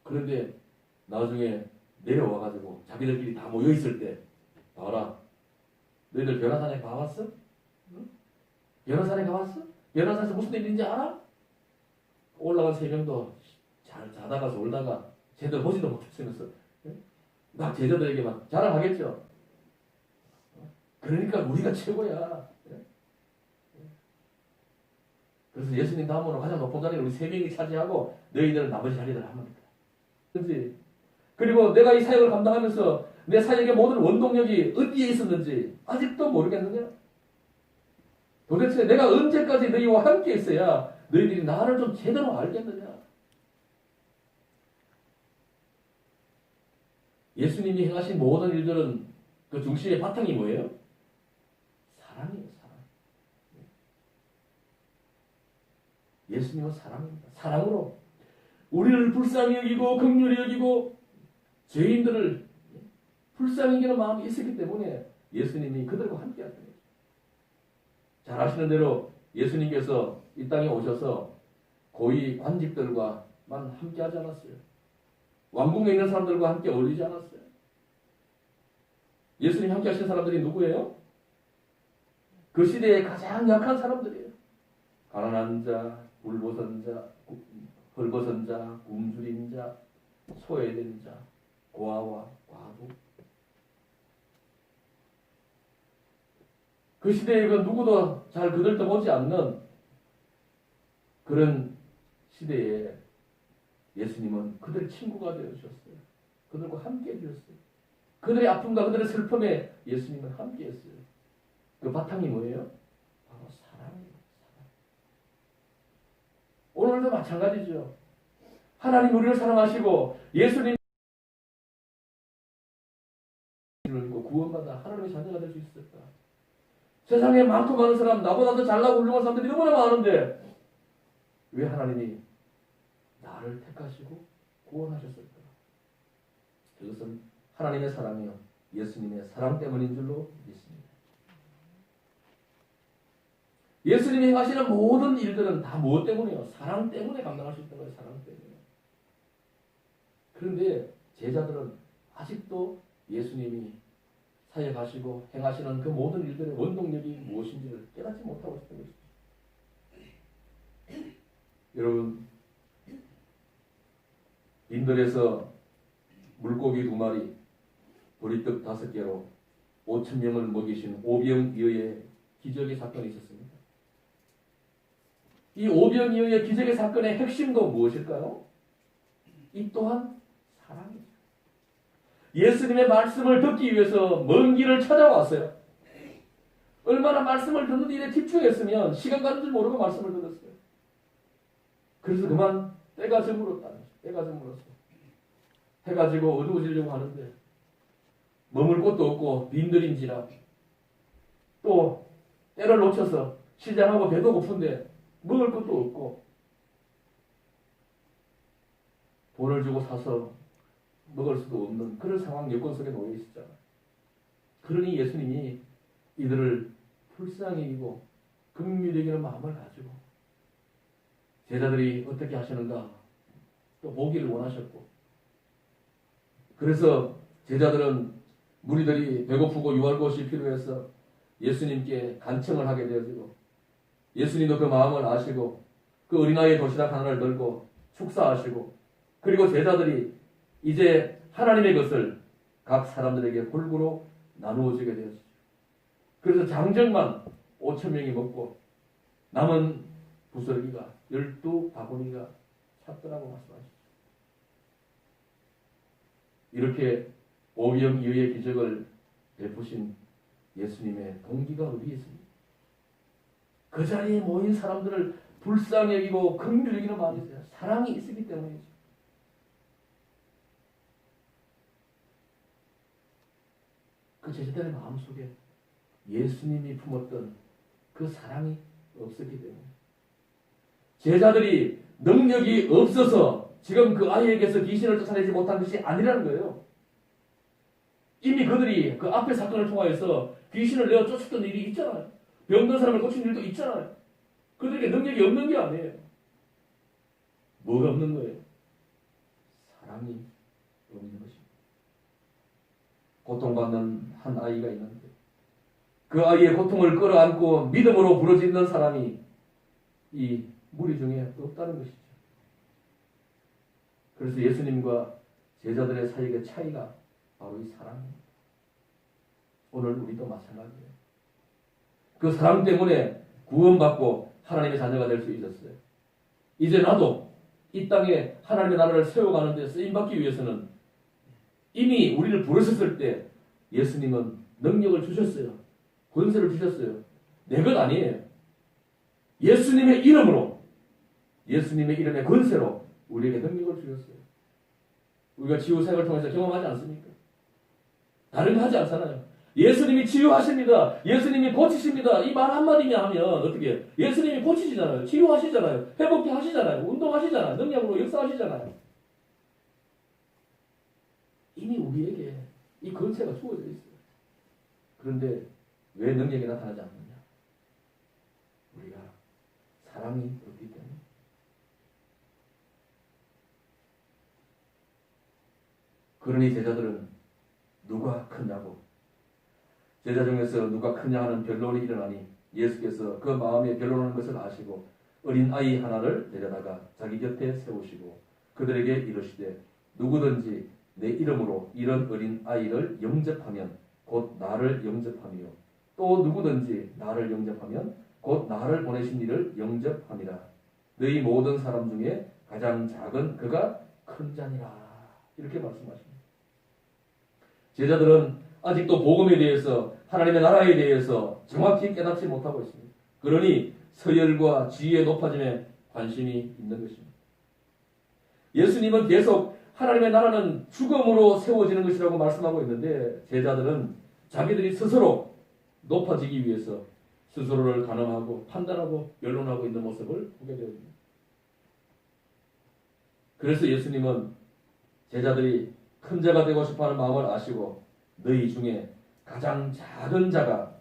그런데 나중에 내려와가지고 자기들끼리 다 모여있을 때 봐라. 너희들 변화산에 가봤어? 응? 변화산에 가봤어? 변화산에서 무슨 일인지 알아? 올라간 3명도 잘 자다가 졸다가 제대로 보지도 못했으면서 막 제자들에게 막 자랑하겠죠. 그러니까 우리가 최고야. 그래서 예수님 다음으로 가장 높은 자리를 우리 세 명이 차지하고 너희들은 나머지 자리를 합니다. 그렇지? 그리고 내가 이 사역을 감당하면서 내 사역의 모든 원동력이 어디에 있었는지 아직도 모르겠느냐? 도대체 내가 언제까지 너희와 함께 있어야 너희들이 나를 좀 제대로 알겠느냐? 예수님이 행하신 모든 일들은 그 중심의 바탕이 뭐예요? 사랑이에요, 사랑. 예수님은 사랑입니다. 사랑으로 우리를 불쌍히 여기고 긍휼히 여기고 죄인들을 불쌍히 여기는 마음이 있었기 때문에 예수님이 그들과 함께 하셨어요. 잘 아시는 대로 예수님께서 이 땅에 오셔서 고위 관직들과만 함께 하지 않았어요. 왕궁에 있는 사람들과 함께 어울리지 않았어요. 예수님 함께 하신 사람들이 누구예요? 그 시대에 가장 약한 사람들이에요. 가난한 자, 불보선 자, 헐벗은 자, 굶주린 자, 소외된 자, 고아와 과부. 그 시대에 그 누구도 잘 그들 떠보지 않는 그런 시대에 예수님은 그들의 친구가 되어주셨어요. 그들과 함께 해주셨어요. 그들의 아픔과 그들의 슬픔에 예수님은 함께 했어요. 그 바탕이 뭐예요? 바로 사랑이에요. 사랑. 오늘도 마찬가지죠. 하나님 우리를 사랑하시고 예수님 구원받아 하나님의 자녀가 될 수 있을까? 세상에 많고 많은 사람, 나보다 더 잘나고 훌륭한 사람들이 너무나 많은데 왜 하나님이 나를 택하시고 구원하셨을까? 그것은 하나님의 사랑이요 예수님의 사랑 때문인 줄로 믿습니다. 예수님이 행하시는 모든 일들은 다 무엇 때문이에요? 사랑 때문에 감당할 수 있는 거예요. 사랑 때문에. 그런데 제자들은 아직도 예수님이 사역하시고 행하시는 그 모든 일들의 원동력이 무엇인지를 깨닫지 못하고 있는 것입니다. 여러분, 인도에서 물고기 2마리, 보리떡 5개로 5,000명을 먹이신 오병이어의 기적의 사건이 있었습니다. 이 오병이어의 기적의 사건의 핵심도 무엇일까요? 이 또한 사랑이죠. 예수님의 말씀을 듣기 위해서 먼 길을 찾아왔어요. 얼마나 말씀을 듣는 일에 집중했으면 시간 가는 줄 모르고 말씀을 들었어요. 그래서 그만 때가 저물었다는 거죠. 때가 저물었어. 해가 지고 어두워지려고 하는데 머물 곳도 없고 빈들인지라 또 때를 놓쳐서 시장하고 배도 고픈데 먹을 것도 없고 돈을 주고 사서 먹을 수도 없는 그런 상황 여건 속에 놓여 있었잖아요. 그러니 예수님이 이들을 불쌍히 여기고 긍휼히 여기는 마음을 가지고 제자들이 어떻게 하시는가 또 보기를 원하셨고 그래서 제자들은 무리들이 배고프고 유할 곳이 필요해서 예수님께 간청을 하게 되어지고 예수님도 그 마음을 아시고 그 어린아이의 도시락 하나를 들고 축사하시고 그리고 제자들이 이제 하나님의 것을 각 사람들에게 골고루 나누어주게 되었죠. 그래서 장정만 5,000명이 먹고 남은 부스러기가 12바구니가 찼더라고 말씀하시죠. 이렇게 오병이어의 기적을 베푸신 예수님의 동기가 어디에 있습니까? 그 자리에 모인 사람들을 불쌍히 여기고 긍휼히 여기는 마음이 있어요. 사랑이 있었기 때문이죠. 그 제자들의 마음속에 예수님이 품었던 그 사랑이 없었기 때문에 제자들이 능력이 없어서 지금 그 아이에게서 귀신을 쫓아내지 못한 것이 아니라는 거예요. 이미 그들이 그 앞의 사건을 통하여서 귀신을 내어 쫓았던 일이 있잖아요. 병든 사람을 고친 일도 있잖아요. 그들에게 능력이 없는 게 아니에요. 뭐가 없는 거예요? 사랑이 없는 것입니다. 고통받는 한 아이가 있는데 그 아이의 고통을 끌어안고 믿음으로 부르짖는 사람이 이 무리 중에 없다는 것이죠. 그래서 예수님과 제자들의 사이의 차이가 바로 이 사랑입니다. 오늘 우리도 마찬가지예요. 그 사랑 때문에 구원받고 하나님의 자녀가 될 수 있었어요. 이제 나도 이 땅에 하나님의 나라를 세워가는 데 쓰임받기 위해서는 이미 우리를 부르셨을 때 예수님은 능력을 주셨어요. 권세를 주셨어요. 내 것 아니에요. 예수님의 이름으로, 예수님의 이름의 권세로 우리에게 능력을 주셨어요. 우리가 치유사역을 통해서 경험하지 않습니까? 다른 거 하지 않잖아요. 예수님이 치유하십니다. 예수님이 고치십니다. 이 말 한마디만 하면 어떻게 예수님이 고치시잖아요. 치유하시잖아요. 회복케 하시잖아요. 운동하시잖아요. 능력으로 역사하시잖아요. 이미 우리에게 이 권세가 주어져 있어요. 그런데 왜 능력이 나타나지 않느냐? 우리가 사랑이 없기 때문에. 그러니 제자들은 누가 크냐고, 제자 중에서 누가 크냐 하는 변론이 일어나니 예수께서 그 마음에 변론하는 것을 아시고 어린 아이 하나를 데려다가 자기 곁에 세우시고 그들에게 이르시되 누구든지 내 이름으로 이런 어린 아이를 영접하면 곧 나를 영접하며 또 누구든지 나를 영접하면 곧 나를 보내신 이를 영접함이라. 너희 모든 사람 중에 가장 작은 그가 큰 자니라. 이렇게 말씀하십니다. 제자들은 아직도 복음에 대해서, 하나님의 나라에 대해서 정확히 깨닫지 못하고 있습니다. 그러니 서열과 지위의 높아짐에 관심이 있는 것입니다. 예수님은 계속 하나님의 나라는 죽음으로 세워지는 것이라고 말씀하고 있는데 제자들은 자기들이 스스로 높아지기 위해서 스스로를 가늠하고 판단하고 변론하고 있는 모습을 보게 됩니다. 그래서 예수님은 제자들이 큰 자가 되고 싶어하는 마음을 아시고 너희 중에 가장 작은 자가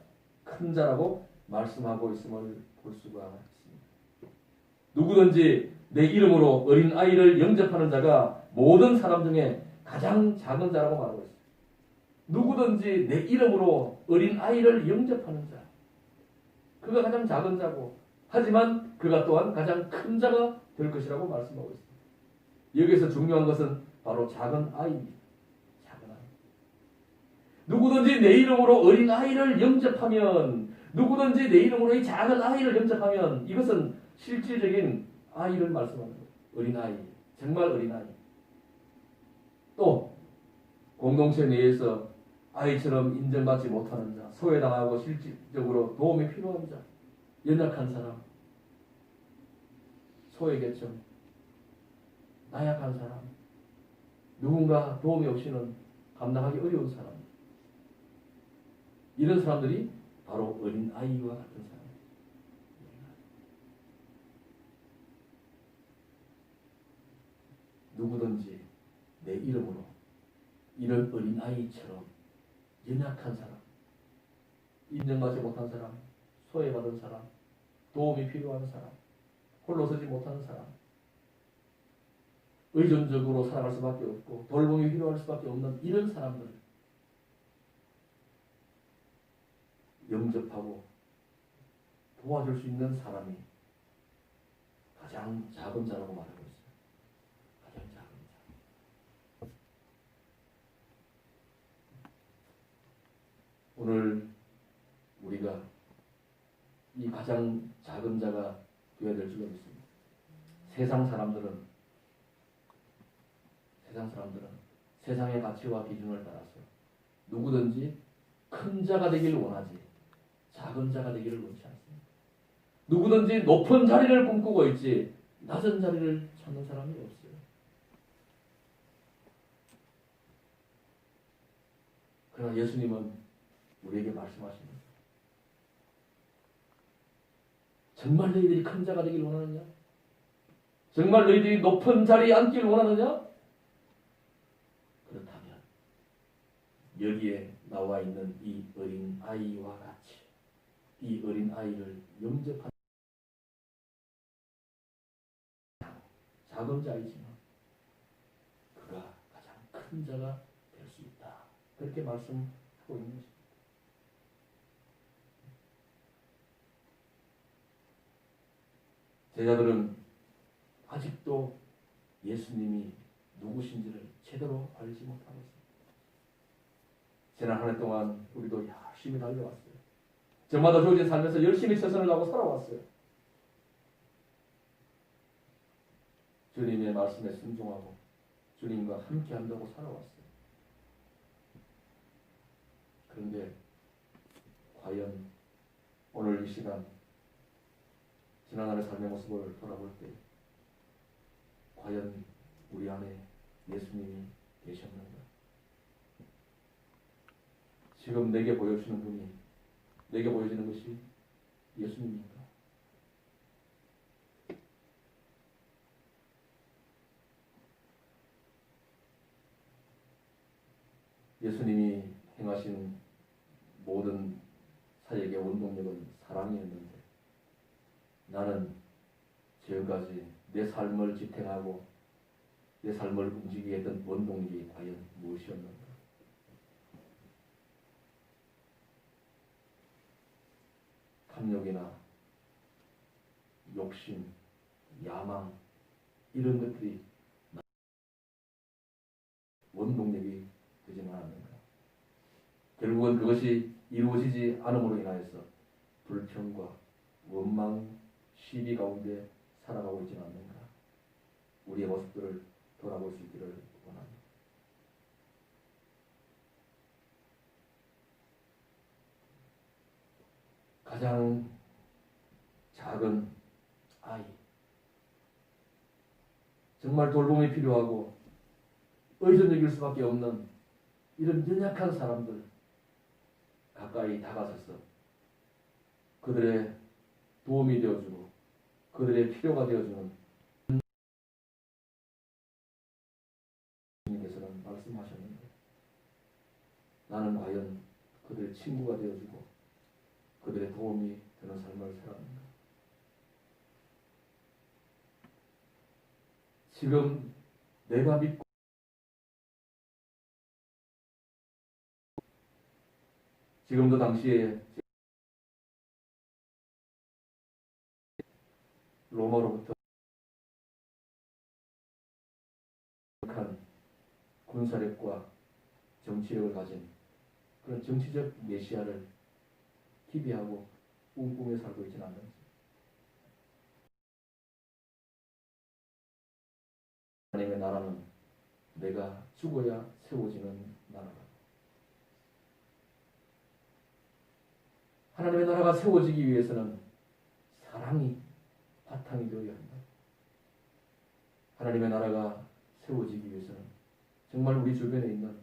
큰 자라고 말씀하고 있음을 볼 수가 있습니다. 누구든지 내 이름으로 어린 아이를 영접하는 자가 모든 사람 중에 가장 작은 자라고 말하고 있습니다. 누구든지 내 이름으로 어린 아이를 영접하는 자, 그가 가장 작은 자고, 하지만 그가 또한 가장 큰 자가 될 것이라고 말씀하고 있습니다. 여기서 중요한 것은 바로 작은 아이입니다. 작은 아이. 누구든지 내 이름으로 어린 아이를 영접하면, 누구든지 내 이름으로 이 작은 아이를 영접하면, 이것은 실질적인 아이를 말씀하는 거예요. 어린 아이, 정말 어린 아이. 또 공동체 내에서 아이처럼 인정받지 못하는 자, 소외당하고 실질적으로 도움이 필요한 자, 연약한 사람, 소외계층, 나약한 사람, 누군가 도움이 없이는 감당하기 어려운 사람, 이런 사람들이 바로 어린 아이와 같은 사람입니다. 누구든지 내 이름으로 이런 어린 아이처럼 연약한 사람, 인정받지 못한 사람, 소외받은 사람, 도움이 필요한 사람, 홀로 서지 못하는 사람, 의존적으로 살아갈 수밖에 없고 돌봄이 필요할 수밖에 없는 이런 사람들을 영접하고 도와줄 수 있는 사람이 가장 작은 자라고 말하고 있어요. 가장 작은 자. 오늘 우리가 이 가장 작은 자가 되어야 될 줄로 믿습니다. 세상 사람들은 세상의 가치와 기준을 따라서 누구든지 큰 자가 되기를 원하지 작은 자가 되기를 원치 않습니다. 누구든지 높은 자리를 꿈꾸고 있지 낮은 자리를 찾는 사람이 없어요. 그러나 예수님은 우리에게 말씀하십니다. 정말 너희들이 큰 자가 되기를 원하느냐? 정말 너희들이 높은 자리에 앉기를 원하느냐? 그렇다면 여기에 나와 있는 이 어린 아이와 같이 이 어린 아이를 영접하는 작은 자이지만 그가 가장 큰 자가 될 수 있다. 그렇게 말씀하고 있는 것입니다. 제자들은 아직도 예수님이 누구신지를 제대로 알지 못하고 있습니다. 지난 한 해 동안 우리도 열심히 달려왔어요. 저마다 주어진 삶에서 열심히 최선을 다하고 살아왔어요. 주님의 말씀에 순종하고 주님과 함께 한다고 살아왔어요. 그런데 과연 오늘 이 시간 지난날의 삶의 모습을 돌아볼 때 과연 우리 안에 예수님이 계셨는가? 지금 내게 보여주는 분이, 내게 보여지는 것이 예수님입니까? 예수님이 행하신 모든 사역의 원동력은 사랑이었는데 나는 지금까지 내 삶을 지탱하고 내 삶을 움직이게 했던 원동력이 과연 무엇이었는가? 탐욕이나 욕심, 야망 이런 것들이 원동력이 되지는 않았는가? 결국은 그것이 이루어지지 않음으로 인하여서 불평과 원망, 시비 가운데 살아가고 있지는 않는가? 우리의 모습들을 돌아볼 수 있기를 원합니다. 가장 작은 아이, 정말 돌봄이 필요하고 의존적일 수밖에 없는 이런 연약한 사람들 가까이 다가서서 그들의 도움이 되어주고 그들의 필요가 되어주는 주님께서는 말씀하셨는데 나는 과연 그들의 친구가 되어주고 그들의 도움이 되는 삶을 살았는가? 지금 내가 믿고 지금도 당시에 로마로부터 한 군사력과 정치력을 가진 그런 정치적 메시아를 기비하고 꿈꾸며 살고 있지는 않는지. 하나님의 나라는 내가 죽어야 세워지는 나라다. 하나님의 나라가 세워지기 위해서는 사랑이 바탕이 되어야 한다. 하나님의 나라가 세워지기 위해서는 정말 우리 주변에 있는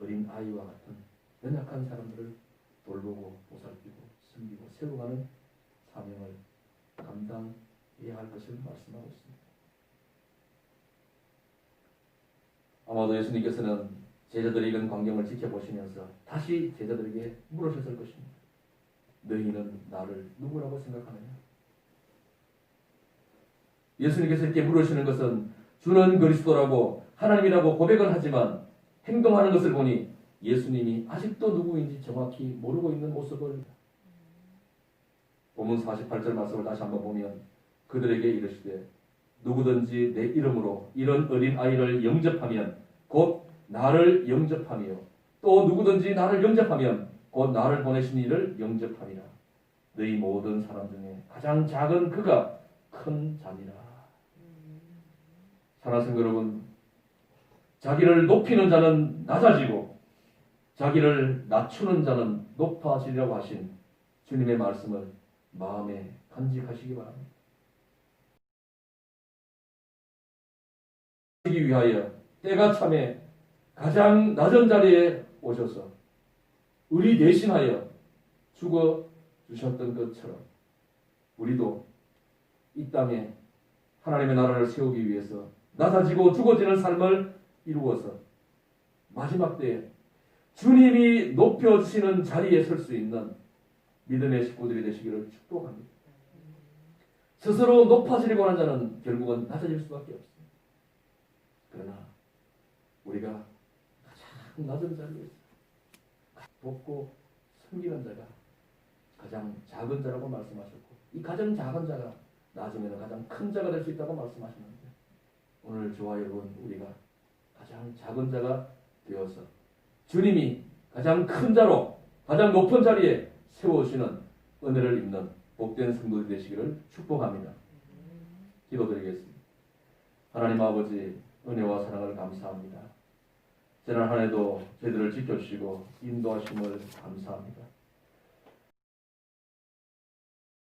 어린 아이와 같은 연약한 사람들을 돌보고 보살피고 섬기고 세워가는 사명을 감당해야 할 것을 말씀하고 있습니다. 아마도 예수님께서는 제자들이 이런 광경을 지켜보시면서 다시 제자들에게 물으셨을 것입니다. 너희는 나를 누구라고 생각하느냐? 예수님께서 이렇게 물으시는 것은 주는 그리스도라고 하나님이라고 고백은 하지만 행동하는 것을 보니 예수님이 아직도 누구인지 정확히 모르고 있는 모습을 본문 48절 말씀을 다시 한번 보면 그들에게 이르시되 누구든지 내 이름으로 이런 어린 아이를 영접하면 곧 나를 영접하며 또 누구든지 나를 영접하면 곧 나를 보내신 이를 영접하리라. 너희 모든 사람 중에 가장 작은 그가 큰 자니라. 사랑하는 성도 여러분, 자기를 높이는 자는 낮아지고 자기를 낮추는 자는 높아지리라고 하신 주님의 말씀을 마음에 간직하시기 바랍니다. 하기 위하여 때가 참에 가장 낮은 자리에 오셔서 우리 대신하여 죽어 주셨던 것처럼 우리도 이 땅에 하나님의 나라를 세우기 위해서 낮아지고 죽어지는 삶을 이루어서 마지막 때에 주님이 높여주시는 자리에 설 수 있는 믿음의 식구들이 되시기를 축복합니다. 스스로 높아지려고 하는 자는 결국은 낮아질 수밖에 없습니다. 그러나 우리가 가장 낮은 자리에 돕고 섬기는 자가 가장 작은 자라고 말씀하셨고 이 가장 작은 자가 나중에는 가장 큰 자가 될 수 있다고 말씀하셨는데 오늘 저와 여러분 우리가 가장 작은 자가 되어서 주님이 가장 큰 자로 가장 높은 자리에 세워주시는 은혜를 입는 복된 성도들 되시기를 축복합니다. 기도드리겠습니다. 하나님 아버지 은혜와 사랑을 감사합니다. 지난 한 해도 저희들을 지켜주시고 인도하심을 감사합니다.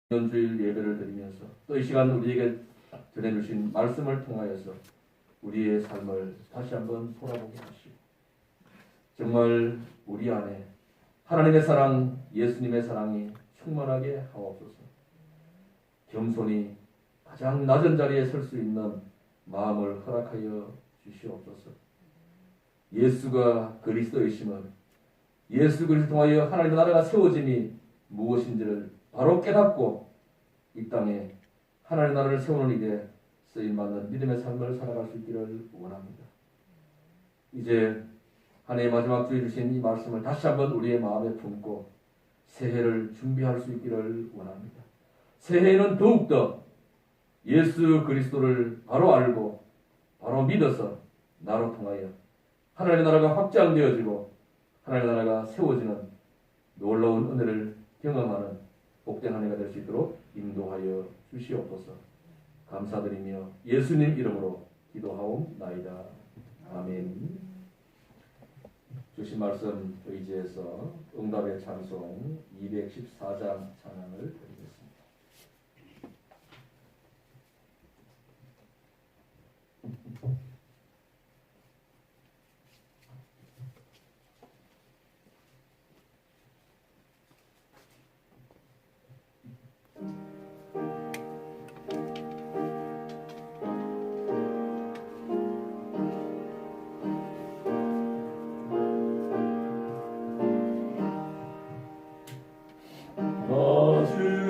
주일 예배를 드리면서 또 이 시간 우리에게 전해주신 말씀을 통하여서 우리의 삶을 다시 한번 돌아보게 하시고 정말 우리 안에 하나님의 사랑, 예수님의 사랑이 충만하게 하옵소서. 겸손히 가장 낮은 자리에 설 수 있는 마음을 허락하여 주시옵소서. 예수가 그리스도이심을, 예수 그리스도 통하여 하나님의 나라가 세워짐이 무엇인지를 바로 깨닫고 이 땅에 하나님의 나라를 세우는 일에 쓰임받는 믿음의 삶을 살아갈 수 있기를 원합니다. 이제 한 해의 마지막 주에 주신 이 말씀을 다시 한번 우리의 마음에 품고 새해를 준비할 수 있기를 원합니다. 새해에는 더욱더 예수 그리스도를 바로 알고 바로 믿어서 나로 통하여 하나님의 나라가 확장되어지고 하나님의 나라가 세워지는 놀라운 은혜를 경험하는 복된 한 해가 될 수 있도록 인도하여 주시옵소서. 감사드리며 예수님 이름으로 기도하옵나이다. 아멘. 주신 말씀 의지해서 응답의 찬송 214장 찬양을 드리겠습니다. 나 주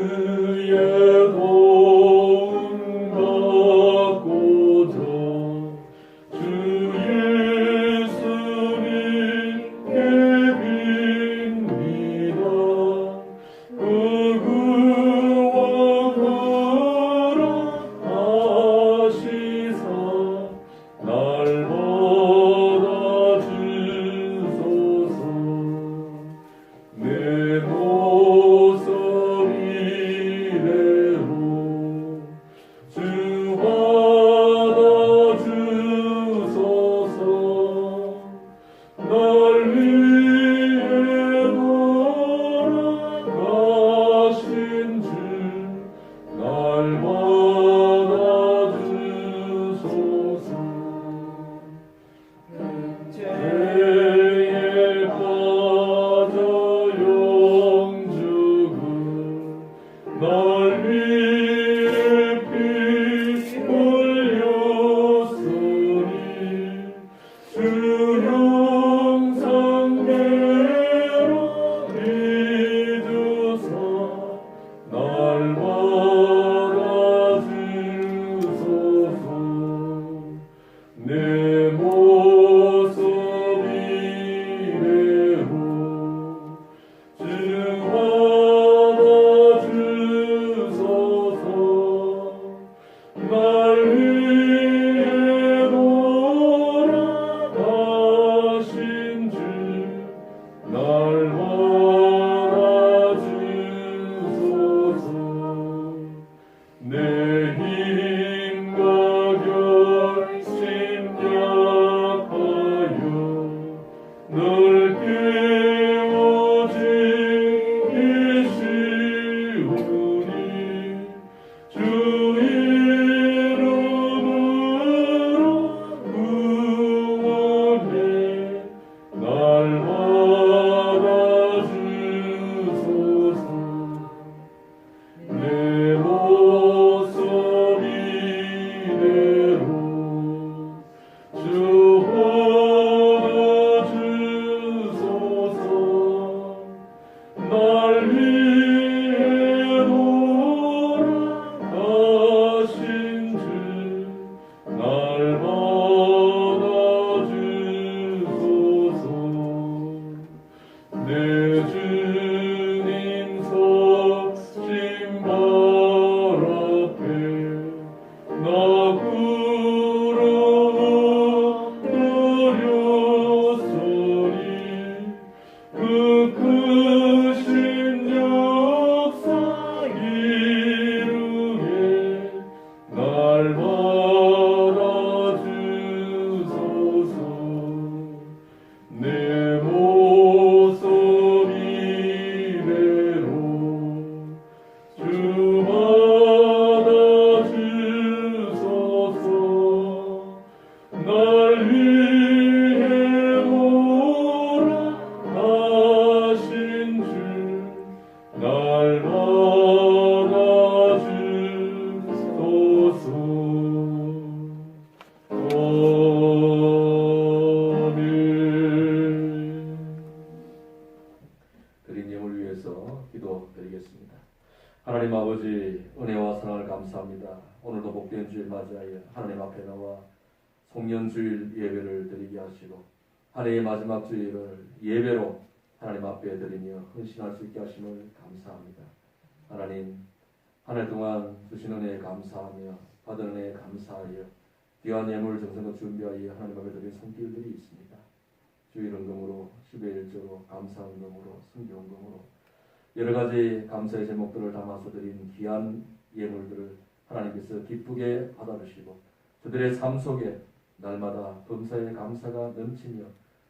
하나님 아버지 은혜와 사랑을 감사합니다. 오늘도 복된 주일 맞이하여 하나님 앞에 나와 송년주일 예배를 드리게 하시고 한 해의 마지막 주일을 예배로 하나님 앞에 드리며 헌신할 수 있게 하심을 감사합니다. 하나님 한 해 동안 주신 은혜에 감사하며 받은 은혜에 감사하여 귀한 예물 정성껏 준비하여 하나님 앞에 드린 손길들이 있습니다. 주일 헌금으로 10의 1조로 감사 헌금으로 순교 헌금으로 여러 가지 감사의 제목들을 담아서 드린 귀한 예물들을 하나님께서 기쁘게 받아주시고 그들의 삶 속에 날마다 범사의 감사가 넘치며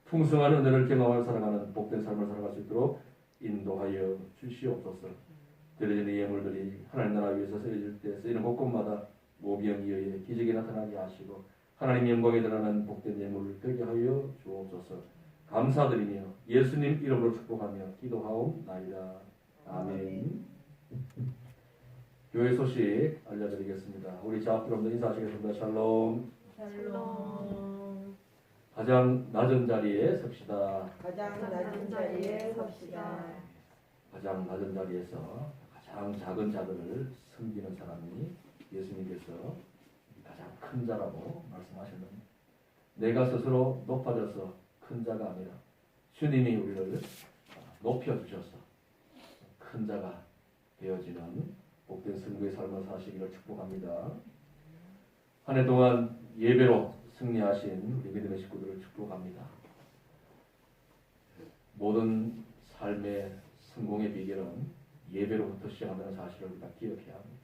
풍성한 은혜를 경험하며 살아가는 복된 삶을 살아갈 수 있도록 인도하여 주시옵소서. 드려지는 예물들이 하나님 나라 위해서 쓰여질 때 쓰이는 곳곳마다 모병이어의 기적이 나타나게 하시고 하나님 영광에 드러나는 복된 예물을 되게 하여 주옵소서. 감사드리며 예수님 이름으로 축복하며 기도하옵나이다. 아멘. 교회 소식 알려드리겠습니다. 우리 자업들로부터 인사하시겠습니다. 샬롬. 샬롬. 가장 낮은 자리에 섭시다. 가장 낮은 자리에 섭시다. 가장 낮은 자리에서 가장 작은 자들을 섬기는 사람이 예수님께서 가장 큰 자라고 말씀하셨는데 내가 스스로 높아져서 큰 자가 아니라 주님이 우리를 높여주셔서 큰 자가 되어지는 복된 승부의 삶을 사시기를 축복합니다. 한 해 동안 예배로 승리하신 우리 믿음의 식구들을 축복합니다. 모든 삶의 성공의 비결은 예배로부터 시작한다는 사실을 우리가 기억해야 합니다.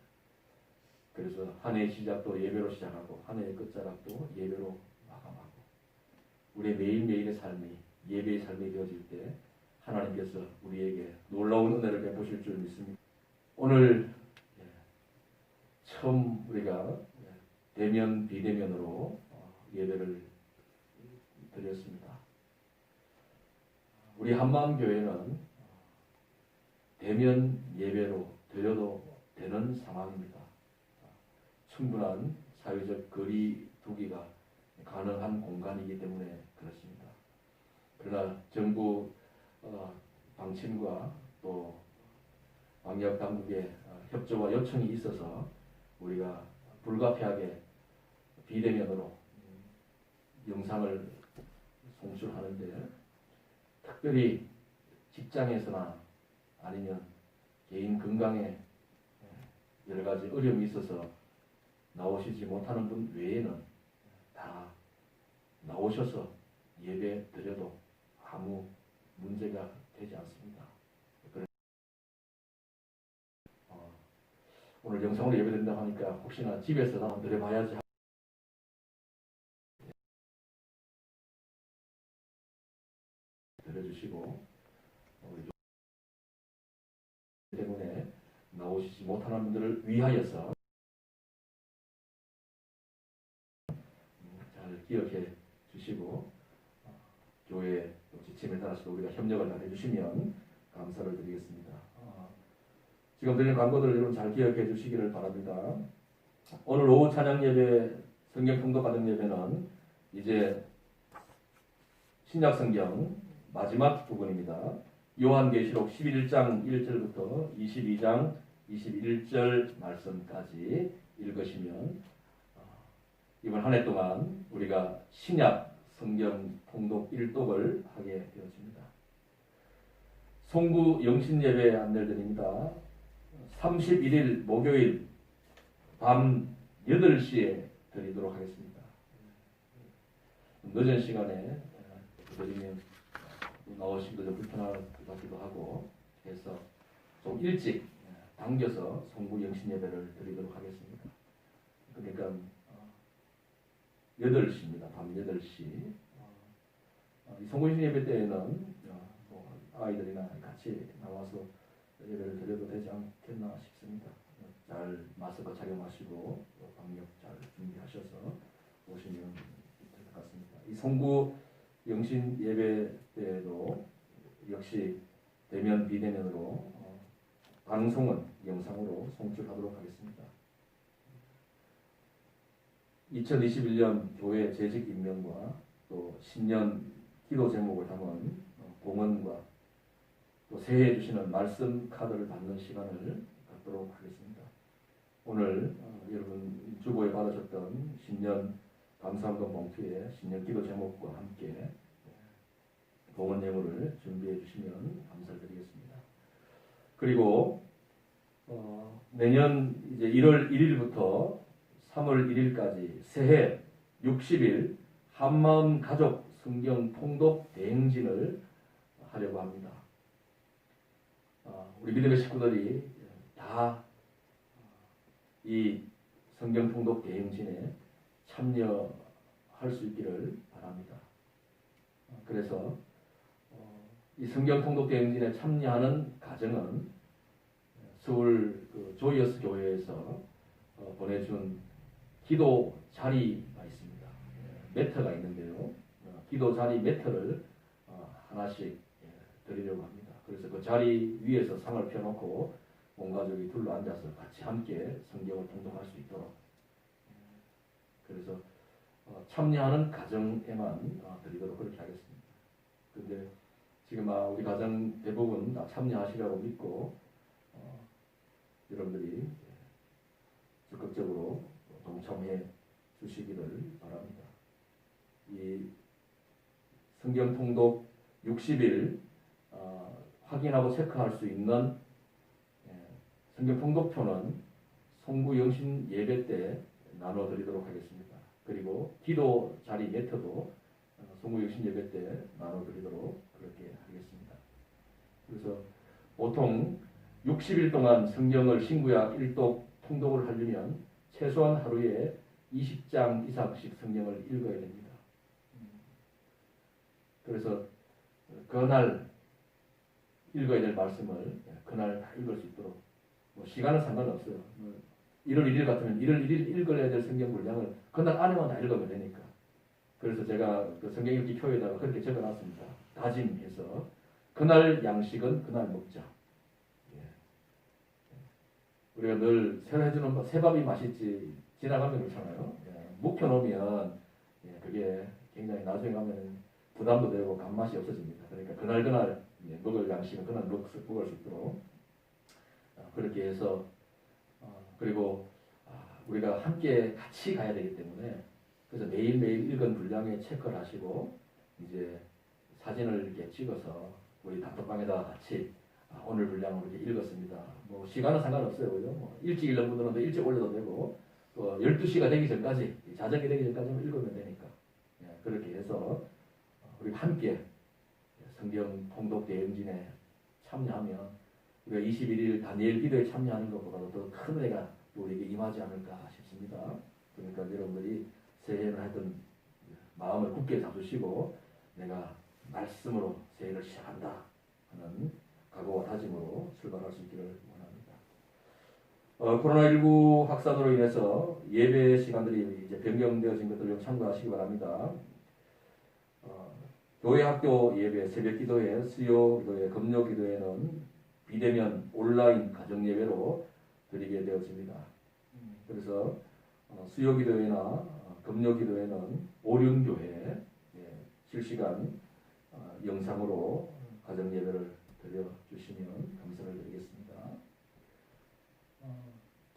그래서 한 해의 시작도 예배로 시작하고 한 해의 끝자락도 예배로 마감하고 우리의 매일매일의 삶이 예배의 삶이 되어질 때 하나님께서 우리에게 놀라운 은혜를 베푸실 줄 믿습니다. 오늘 처음 우리가 대면 비대면으로 예배를 드렸습니다. 우리 한마음교회는 대면 예배로 드려도 되는 상황입니다. 충분한 사회적 거리 두기가 가능한 공간이기 때문에 그렇습니다. 그러나 정부 방침과 또 방역 당국의 협조와 요청이 있어서 우리가 불가피하게 비대면으로 영상을 송출하는데 특별히 직장에서나 아니면 개인 건강에 여러 가지 어려움이 있어서 나오시지 못하는 분 외에는 다 나오셔서 예배 드려도 아무 문제가 되지 않습니다. 오늘 영상으로 예배드린다고 하니까 혹시나 집에서 한번 드려봐야지 드려주시고 때문에 나오시지 못하는 분들을 위하여서 잘 기억해 주시고 교회 지침에 따라서 우리가 협력을 잘 해주시면 감사를 드리겠습니다. 지금 드리는 광고들을 여러분 잘 기억해 주시기를 바랍니다. 오늘 오후 찬양 예배, 성경 통독 가정 예배는 이제 신약 성경 마지막 부분입니다. 요한계시록 11장 1절부터 22장 21절 말씀까지 읽으시면 이번 한 해 동안 우리가 신약 성경 통독 1독을 하게 되었습니다. 송구 영신 예배 안내를 드립니다. 31일 목요일 밤 8시에 드리도록 하겠습니다. 늦은 시간에 드리면 나오시기도 좀 불편할 것 같기도 하고 해서 좀 일찍 당겨서 송구 영신 예배를 드리도록 하겠습니다. 그러니까 8시입니다. 밤 8시. 이 송구 영신 예배 때에는 아이들이나 같이 나와서 예배를 드려도 되지 않겠나 싶습니다. 잘 마스크 착용하시고 방역 잘 준비하셔서 오시면 될 것 같습니다. 이 송구 영신 예배 때에도 역시 대면 비대면으로 방송은 영상으로 송출하도록 하겠습니다. 2021년 교회 재직 임명과 또 신년 기도 제목을 담은 공헌과 또 새해 주시는 말씀 카드를 받는 시간을 갖도록 하겠습니다. 오늘 여러분 주보에 받으셨던 신년 감사헌금 봉투에 신년 기도 제목과 함께 봉헌 예물을 준비해 주시면 감사드리겠습니다. 그리고 내년 이제 1월 1일부터 3월 1일까지 새해 60일 한마음 가족 성경 통독 대행진을 하려고 합니다. 우리 믿음의 식구들이 다 이 성경 통독 대행진에 참여할 수 있기를 바랍니다. 그래서 이 성경 통독 대행진에 참여하는 가정은 서울 조이어스 교회에서 보내준 기도 자리가 있습니다. 매트가 있는데요. 기도 자리 매트를 하나씩 드리려고 합니다. 그래서 그 자리 위에서 상을 펴놓고 온 가족이 둘러 앉아서 같이 함께 성경을 통독할 수 있도록, 그래서 참여하는 가정에만 드리도록 그렇게 하겠습니다. 그런데 지금 우리 가정 대부분 다 참여하시라고 믿고 여러분들이 적극적으로 동참해 주시기를 바랍니다. 이 성경 통독 60일 확인하고 체크할 수 있는 성경 통독표는 송구 영신 예배 때 나눠드리도록 하겠습니다. 그리고 기도 자리 매트도 송구 영신 예배 때 나눠드리도록 그렇게 하겠습니다. 그래서 보통 60일 동안 성경을 신구약 1독 통독을 하려면 최소한 하루에 20장 이상씩 성경을 읽어야 됩니다. 그래서 그날 읽어야 될 말씀을 그날 다 읽을 수 있도록, 시간은 상관없어요. 1월 1일 같으면 1월 1일 읽어야 될 성경 분량을 그날 안에만 다 읽으면 되니까. 그래서 제가 그 성경 읽기 표에다가 그렇게 적어놨습니다. 다짐해서 그날 양식은 그날 먹자. 우리가 늘 새로 해주는 새밥이 맛있지 지나가면 그렇잖아요. 묵혀놓으면 그게 굉장히 나중에 가면 부담도 되고 간맛이 없어집니다. 그러니까 그날 먹을 양식은 그날 먹을 수 있도록 그렇게 해서, 그리고 우리가 함께 같이 가야 되기 때문에 그래서 매일매일 읽은 분량에 체크를 하시고 이제 사진을 이렇게 찍어서 우리 단톡방에다가 같이 오늘 분량을 이렇게 읽었습니다. 시간은 상관없어요. 그죠? 일찍 읽는 분들은 일찍 올려도 되고, 12시가 되기 전까지, 자정이 되기 전까지만 읽으면 되니까. 그렇게 해서 우리 함께 성경 통독 대행진에 참여하면 우리가 21일 다니엘 기도에 참여하는 것보다도 더 큰 은혜가 우리에게 임하지 않을까 싶습니다. 그러니까 여러분들이 새해를 하여튼 마음을 굳게 잡으시고 내가 말씀으로 새해를 시작한다 하는 각오와 다짐으로 출발할 수 있기를 원합니다. 코로나19 확산으로 인해서 예배 시간들이 이제 변경되어진 것들 좀 참고하시기 바랍니다. 교회 학교 예배, 새벽 기도회, 수요 기도회, 금요 기도회는 비대면 온라인 가정 예배로 드리게 되었습니다. 그래서 수요 기도회나 금요 기도회는 오륜교회 실시간 영상으로 가정 예배를 드려주시면 감사를 드리겠습니다.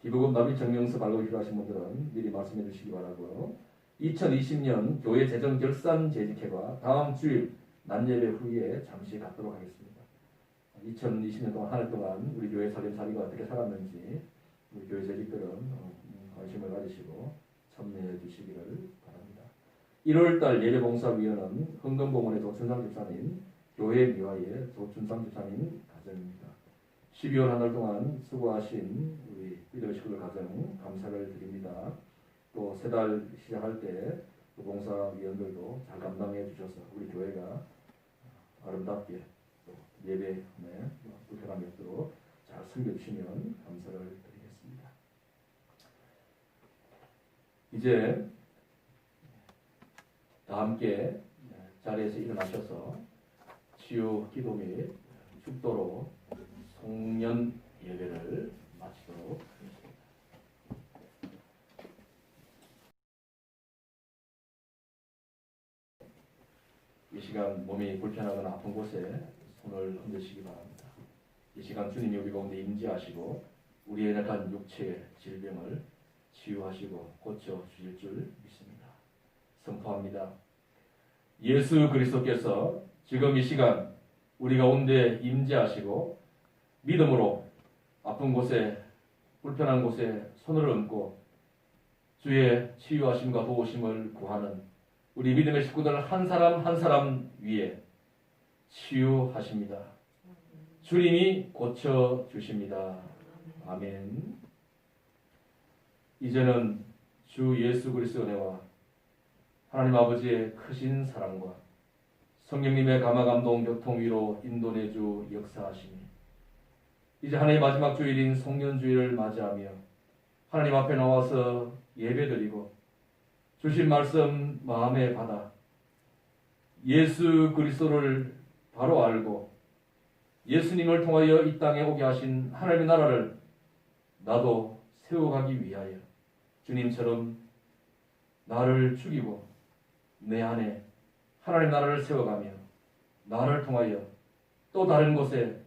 기부금 납입 증명서 발급 필요하신 분들은 미리 말씀해 주시기 바라고요. 2020년 교회 재정 결산 재직회가 다음 주일 낮예배 후에 잠시 갖도록 하겠습니다. 2020년 동안 한 해 동안 우리 교회 살림살이가 어떻게 살았는지 우리 교회 재직들은 관심을 가지시고 참여해 주시기를 바랍니다. 1월달 예배봉사위원은 흥금공원의 조춘상 집사님, 교회 미화의 조춘상 집사님 가정입니다. 12월 한 달 동안 수고하신 우리 믿음의 식구들 가정 감사를 드립니다. 또 새 달 시작할 때 봉사위원들도 잘 감당해 주셔서 우리 교회가 아름답게 또 예배에 불편함이 없도록 잘 섬겨주시면 감사를 드리겠습니다. 이제 다 함께 자리에서 일어나셔서 치유 기도 및 축도로 송년 예배를 마치도록 하겠습니다. 이 시간 몸이 불편하거나 아픈 곳에 손을 얹으시기 바랍니다. 이 시간 주님이 우리 가운데 임재하시고 우리의 약한 육체의 질병을 치유하시고 고쳐 주실 줄 믿습니다. 선포합니다. 예수 그리스도께서 지금 이 시간 우리 가운데 임재하시고 믿음으로 아픈 곳에 불편한 곳에 손을 얹고 주의 치유하심과 도우심을 구하는 우리 믿음의 식구들 한 사람 한 사람 위에 치유하십니다. 주님이 고쳐주십니다. 아멘. 이제는 주 예수 그리스도의 은혜와 하나님 아버지의 크신 사랑과 성령님의 감화감동 교통 위로 인도내주 역사하시니 이제 하나님의 마지막 주일인 송년주일을 맞이하며 하나님 앞에 나와서 예배드리고 주신 말씀 마음에 받아 예수 그리스도를 바로 알고 예수님을 통하여 이 땅에 오게 하신 하나님의 나라를 나도 세워가기 위하여 주님처럼 나를 죽이고 내 안에 하나님 나라를 세워가며 나를 통하여 또 다른 곳에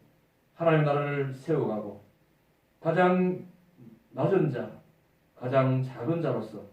하나님 나라를 세워가고 가장 낮은 자, 가장 작은 자로서